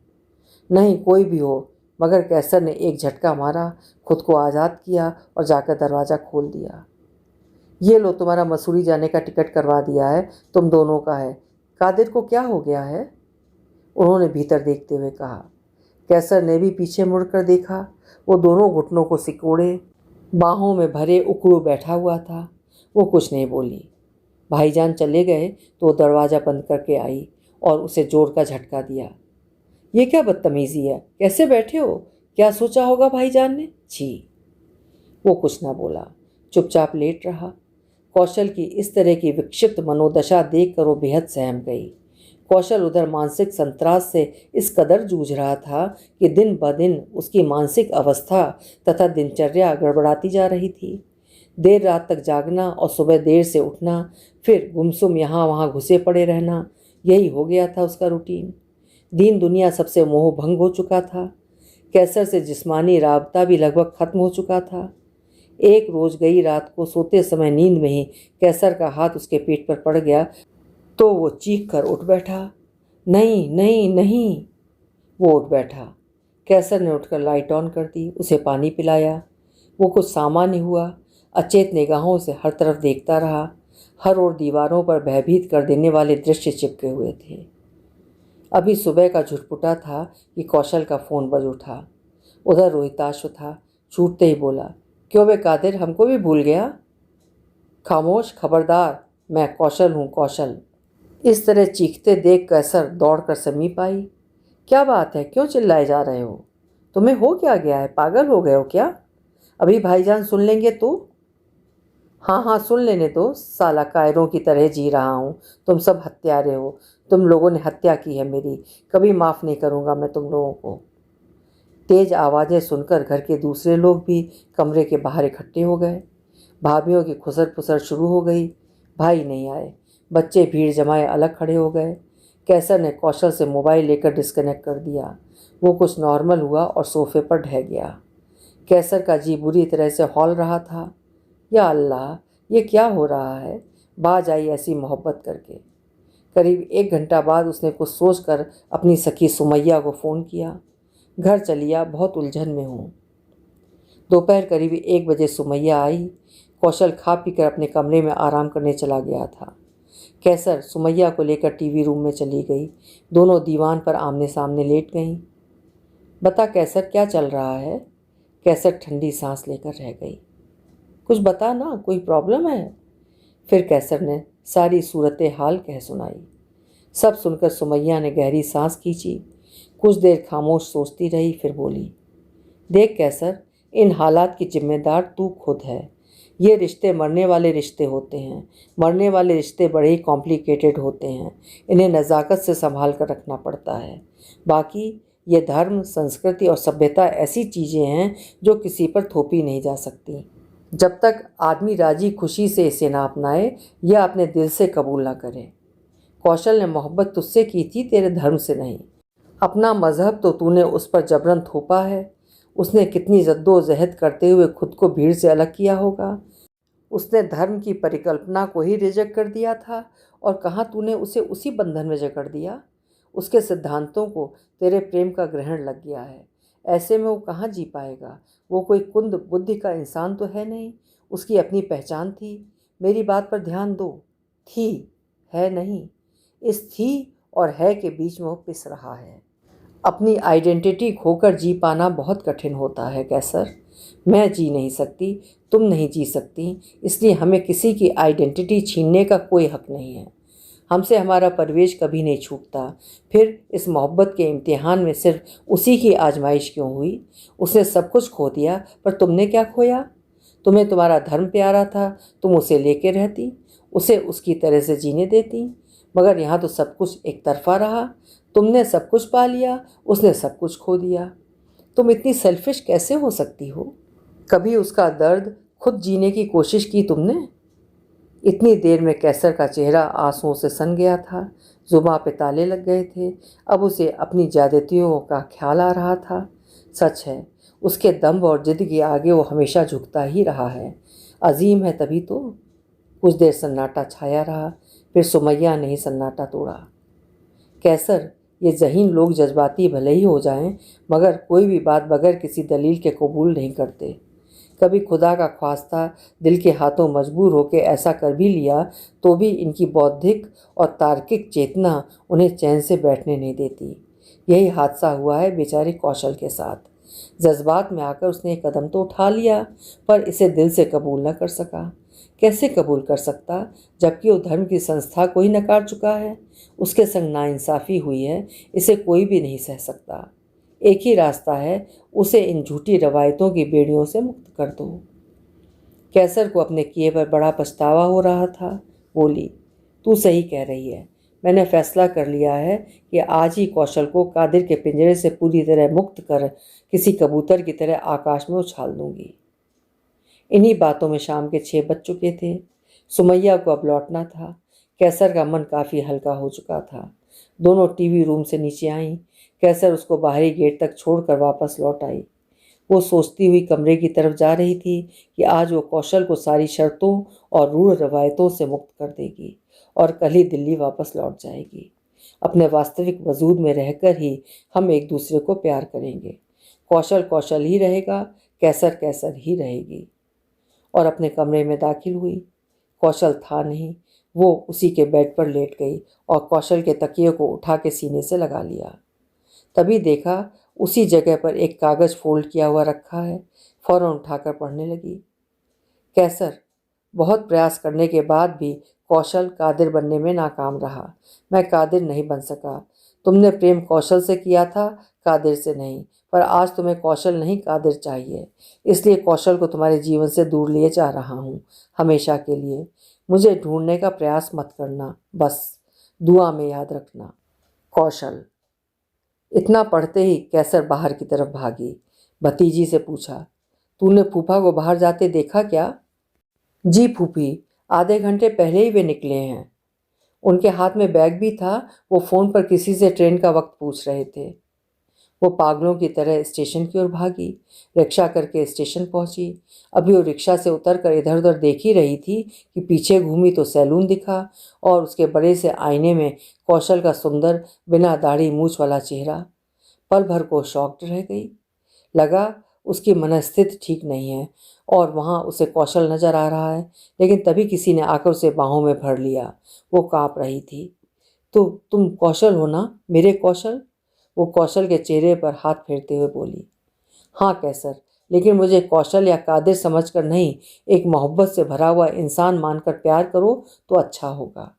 नहीं, कोई भी हो। मगर कैसर ने एक झटका मारा, खुद को आज़ाद किया और जाकर दरवाज़ा खोल दिया। ये लो, तुम्हारा मसूरी जाने का टिकट करवा दिया है, तुम दोनों का है। कादिर को क्या हो गया है? उन्होंने भीतर देखते हुए कहा। कैसर ने भी पीछे मुड़कर देखा। वो दोनों घुटनों को सिकोड़े बाहों में भरे उकड़ू बैठा हुआ था। वो कुछ नहीं बोली। भाईजान चले गए तो वो दरवाज़ा बंद करके आई और उसे जोर का झटका दिया। ये क्या बदतमीज़ी है? कैसे बैठे हो? क्या सोचा होगा भाईजान ने? छी! वो कुछ ना बोला, चुपचाप लेट रहा। कौशल की इस तरह की विक्षिप्त मनोदशा देखकर वो बेहद सहम गई। कौशल उधर मानसिक संतरास से इस कदर जूझ रहा था कि दिन ब दिन उसकी मानसिक अवस्था तथा दिनचर्या गड़बड़ाती जा रही थी। देर रात तक जागना और सुबह देर से उठना, फिर गुमसुम यहाँ वहाँ घुसे पड़े रहना, यही हो गया था उसका रूटीन। दीन दुनिया सबसे मोह भंग हो चुका था। कैसर से जिस्मानी राबता भी लगभग खत्म हो चुका था। एक रोज गई रात को सोते समय नींद में ही कैसर का हाथ उसके पेट पर पड़ गया तो वो चीख कर उठ बैठा। नहीं नहीं नहीं, वो उठ बैठा। कैसर ने उठकर लाइट ऑन कर दी, उसे पानी पिलाया। वो कुछ सामान्य हुआ, अचेत निगाहों से हर तरफ देखता रहा। हर ओर दीवारों पर भयभीत कर देने वाले दृश्य चिपके हुए थे। अभी सुबह का झुटपुटा था कि कौशल का फ़ोन बज उठा। उधर रोहिताश्व था। छूटते ही बोला, क्यों बे कादिर, हमको भी भूल गया? खामोश, खबरदार, मैं कौशल हूँ, कौशल। इस तरह चीखते देख कैसर दौड़कर समीप आई। क्या बात है, क्यों चिल्लाए जा रहे हो? तुम्हें हो क्या गया है? पागल हो गए हो क्या? अभी भाईजान सुन लेंगे तो? हाँ हाँ, सुन लेने दो। साला कायरों की तरह जी रहा हूँ। तुम सब हत्यारे हो। तुम लोगों ने हत्या की है मेरी। कभी माफ़ नहीं करूँगा मैं तुम लोगों को। तेज आवाज़ें सुनकर घर के दूसरे लोग भी कमरे के बाहर इकट्ठे हो गए। भाभियों की खुसर फुसर शुरू हो गई। भाई नहीं आए, बच्चे भीड़ जमाए अलग खड़े हो गए। कैसर ने कौशल से मोबाइल लेकर डिस्कनेक्ट कर दिया। वो कुछ नॉर्मल हुआ और सोफे पर ढह गया। कैसर का जी बुरी तरह से हौल रहा था। या अल्लाह, ये क्या हो रहा है? बाज आई ऐसी मोहब्बत करके। करीब 1 घंटा बाद उसने कुछ सोचकर अपनी सखी सुमैया को फ़ोन किया। घर चलिया, बहुत उलझन में हूँ। दोपहर करीब 1 बजे सुमैया आई। कौशल खा पीकर अपने कमरे में आराम करने चला गया था। कैसर सुमैया को लेकर टीवी रूम में चली गई। दोनों दीवान पर आमने सामने लेट गईं। बता कैसर, क्या चल रहा है? कैसर ठंडी सांस लेकर रह गई। कुछ बता ना, कोई प्रॉब्लम है? फिर कैसर ने सारी सूरत हाल कह सुनाई। सब सुनकर सुमैया ने गहरी सांस खींची। कुछ देर खामोश सोचती रही, फिर बोली, देख कैसर, इन हालात की जिम्मेदार तू खुद है। ये रिश्ते मरने वाले रिश्ते होते हैं। मरने वाले रिश्ते बड़े ही कॉम्प्लिकेटेड होते हैं। इन्हें नज़ाकत से संभाल कर रखना पड़ता है। बाकी ये धर्म, संस्कृति और सभ्यता ऐसी चीज़ें हैं जो किसी पर थोपी नहीं जा सकती। जब तक आदमी राजी खुशी से इसे ना अपनाए या अपने दिल से कबूल ना करे। कौशल ने मोहब्बत तुझसे की थी, तेरे धर्म से नहीं। अपना मजहब तो तूने उस पर जबरन थोपा है। उसने कितनी जद्दोजहद करते हुए खुद को भीड़ से अलग किया होगा। उसने धर्म की परिकल्पना को ही रिजेक्ट कर दिया था, और कहाँ तूने उसे उसी बंधन में जकड़ दिया। उसके सिद्धांतों को तेरे प्रेम का ग्रहण लग गया है। ऐसे में वो कहाँ जी पाएगा? वो कोई कुंद बुद्धि का इंसान तो है नहीं। उसकी अपनी पहचान थी। मेरी बात पर ध्यान दो। थी, है नहीं। इस थी और है के बीच में वो पिस रहा है। अपनी आइडेंटिटी खोकर जी पाना बहुत कठिन होता है कैसर। मैं जी नहीं सकती, तुम नहीं जी सकती, इसलिए हमें किसी की आइडेंटिटी छीनने का कोई हक नहीं है। हमसे हमारा परवेश कभी नहीं छूटता। फिर इस मोहब्बत के इम्तिहान में सिर्फ उसी की आजमाइश क्यों हुई? उसने सब कुछ खो दिया, पर तुमने क्या खोया? तुम्हें तुम्हारा धर्म प्यारा था, तुम उसे लेके रहती, उसे उसकी तरह से जीने देती। मगर यहाँ तो सब कुछ एक तरफा रहा। तुमने सब कुछ पा लिया, उसने सब कुछ खो दिया। तुम इतनी सेल्फिश कैसे हो सकती हो? कभी उसका दर्द खुद जीने की कोशिश की तुमने? इतनी देर में कैसर का चेहरा आंसुओं से सन गया था। जुबां पे ताले लग गए थे। अब उसे अपनी ज्यादतियों का ख्याल आ रहा था। सच है, उसके दम्भ और जिद के आगे वो हमेशा झुकता ही रहा है। अजीम है तभी तो। कुछ देर सन्नाटा छाया रहा, फिर सुमैया ने ही सन्नाटा तोड़ा। कैसर, ये ज़हीन लोग जज्बाती भले ही हो जाएं, मगर कोई भी बात बगैर किसी दलील के कबूल नहीं करते। कभी खुदा का ख्वास्ता दिल के हाथों मजबूर होकर ऐसा कर भी लिया तो भी इनकी बौद्धिक और तार्किक चेतना उन्हें चैन से बैठने नहीं देती। यही हादसा हुआ है बेचारे कौशल के साथ। जज्बात में आकर उसने एक कदम तो उठा लिया, पर इसे दिल से कबूल न कर सका। कैसे कबूल कर सकता, जबकि वो धर्म की संस्था को ही नकार चुका है। उसके संग नाइंसाफ़ी हुई है, इसे कोई भी नहीं सह सकता। एक ही रास्ता है, उसे इन झूठी रवायतों की बेड़ियों से मुक्त कर दो। कैसर को अपने किए पर बड़ा पछतावा हो रहा था। बोली, तू सही कह रही है। मैंने फैसला कर लिया है कि आज ही कौशल को कादिर के पिंजरे से पूरी तरह मुक्त कर किसी कबूतर की तरह आकाश में उछाल दूंगी। इन्हीं बातों में शाम के 6 बज चुके थे। सुमैया को अब लौटना था। कैसर का मन काफ़ी हल्का हो चुका था। दोनों टीवी रूम से नीचे आईं। कैसर उसको बाहरी गेट तक छोड़कर वापस लौट आई। वो सोचती हुई कमरे की तरफ जा रही थी कि आज वो कौशल को सारी शर्तों और रूढ़ रवायतों से मुक्त कर देगी और कल ही दिल्ली वापस लौट जाएगी। अपने वास्तविक वजूद में रहकर ही हम एक दूसरे को प्यार करेंगे। कौशल कौशल ही रहेगा, कैसर कैसर ही रहेगी। और अपने कमरे में दाखिल हुई। कौशल था नहीं। वो उसी के बेड पर लेट गई और कौशल के तकिए को उठा के सीने से लगा लिया। तभी देखा उसी जगह पर एक कागज़ फोल्ड किया हुआ रखा है। फ़ौरन उठाकर पढ़ने लगी। कैसर, बहुत प्रयास करने के बाद भी कौशल कादिर बनने में नाकाम रहा। मैं कादिर नहीं बन सका। तुमने प्रेम कौशल से किया था, कादिर से नहीं। पर आज तुम्हें कौशल नहीं कादिर चाहिए। इसलिए कौशल को तुम्हारे जीवन से दूर लिए जा रहा हूँ, हमेशा के लिए। मुझे ढूंढने का प्रयास मत करना, बस दुआ में याद रखना। कौशल। इतना पढ़ते ही कैसर बाहर की तरफ भागी। भतीजी से पूछा, तूने फूफा को बाहर जाते देखा क्या? जी फूफी, आधे घंटे पहले ही वे निकले हैं। उनके हाथ में बैग भी था। वो फ़ोन पर किसी से ट्रेन का वक्त पूछ रहे थे। वो पागलों की तरह स्टेशन की ओर भागी। रिक्शा करके स्टेशन पहुंची। अभी वो रिक्शा से उतरकर इधर उधर देख ही रही थी कि पीछे घूमी तो सैलून दिखा और उसके बड़े से आईने में कौशल का सुंदर बिना दाढ़ी मूछ वाला चेहरा। पल भर को शॉक्ड रह गई। लगा उसकी मनस्थिति ठीक नहीं है और वहाँ उसे कौशल नजर आ रहा है, लेकिन तभी किसी ने आकर उसे बाहों में भर लिया। वो काँप रही थी। तो तुम कौशल हो ना, मेरे कौशल? वो कौशल के चेहरे पर हाथ फेरते हुए बोली। हाँ कैसर, लेकिन मुझे कौशल या कादिर समझकर नहीं, एक मोहब्बत से भरा हुआ इंसान मानकर प्यार करो तो अच्छा होगा।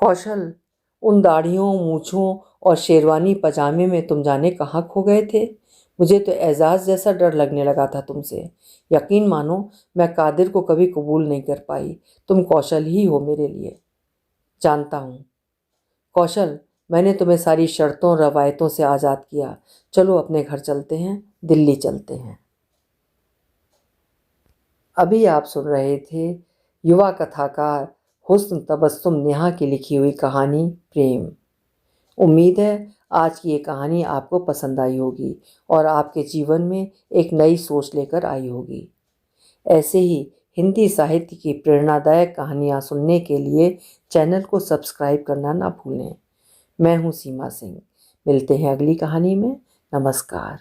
कौशल, उन दाढ़ियों, मूछों और शेरवानी पजामे में तुम जाने कहाँ खो गए थे? मुझे तो एजाज जैसा डर लगने लगा था तुमसे। यकीन मानो, मैं कादिर को कभी कबूल नहीं कर पाई। तुम कौशल ही हो मेरे लिए। जानता हूँ कौशल, मैंने तुम्हें सारी शर्तों रवायतों से आज़ाद किया। चलो अपने घर चलते हैं, दिल्ली चलते हैं। अभी आप सुन रहे थे युवा कथाकार हुस्न तबस्सुम नेहा की लिखी हुई कहानी प्रेम। उम्मीद है आज की ये कहानी आपको पसंद आई होगी और आपके जीवन में एक नई सोच लेकर आई होगी। ऐसे ही हिंदी साहित्य की प्रेरणादायक कहानियाँ सुनने के लिए चैनल को सब्सक्राइब करना ना भूलें। मैं हूँ सीमा सिंह। मिलते हैं अगली कहानी में। नमस्कार।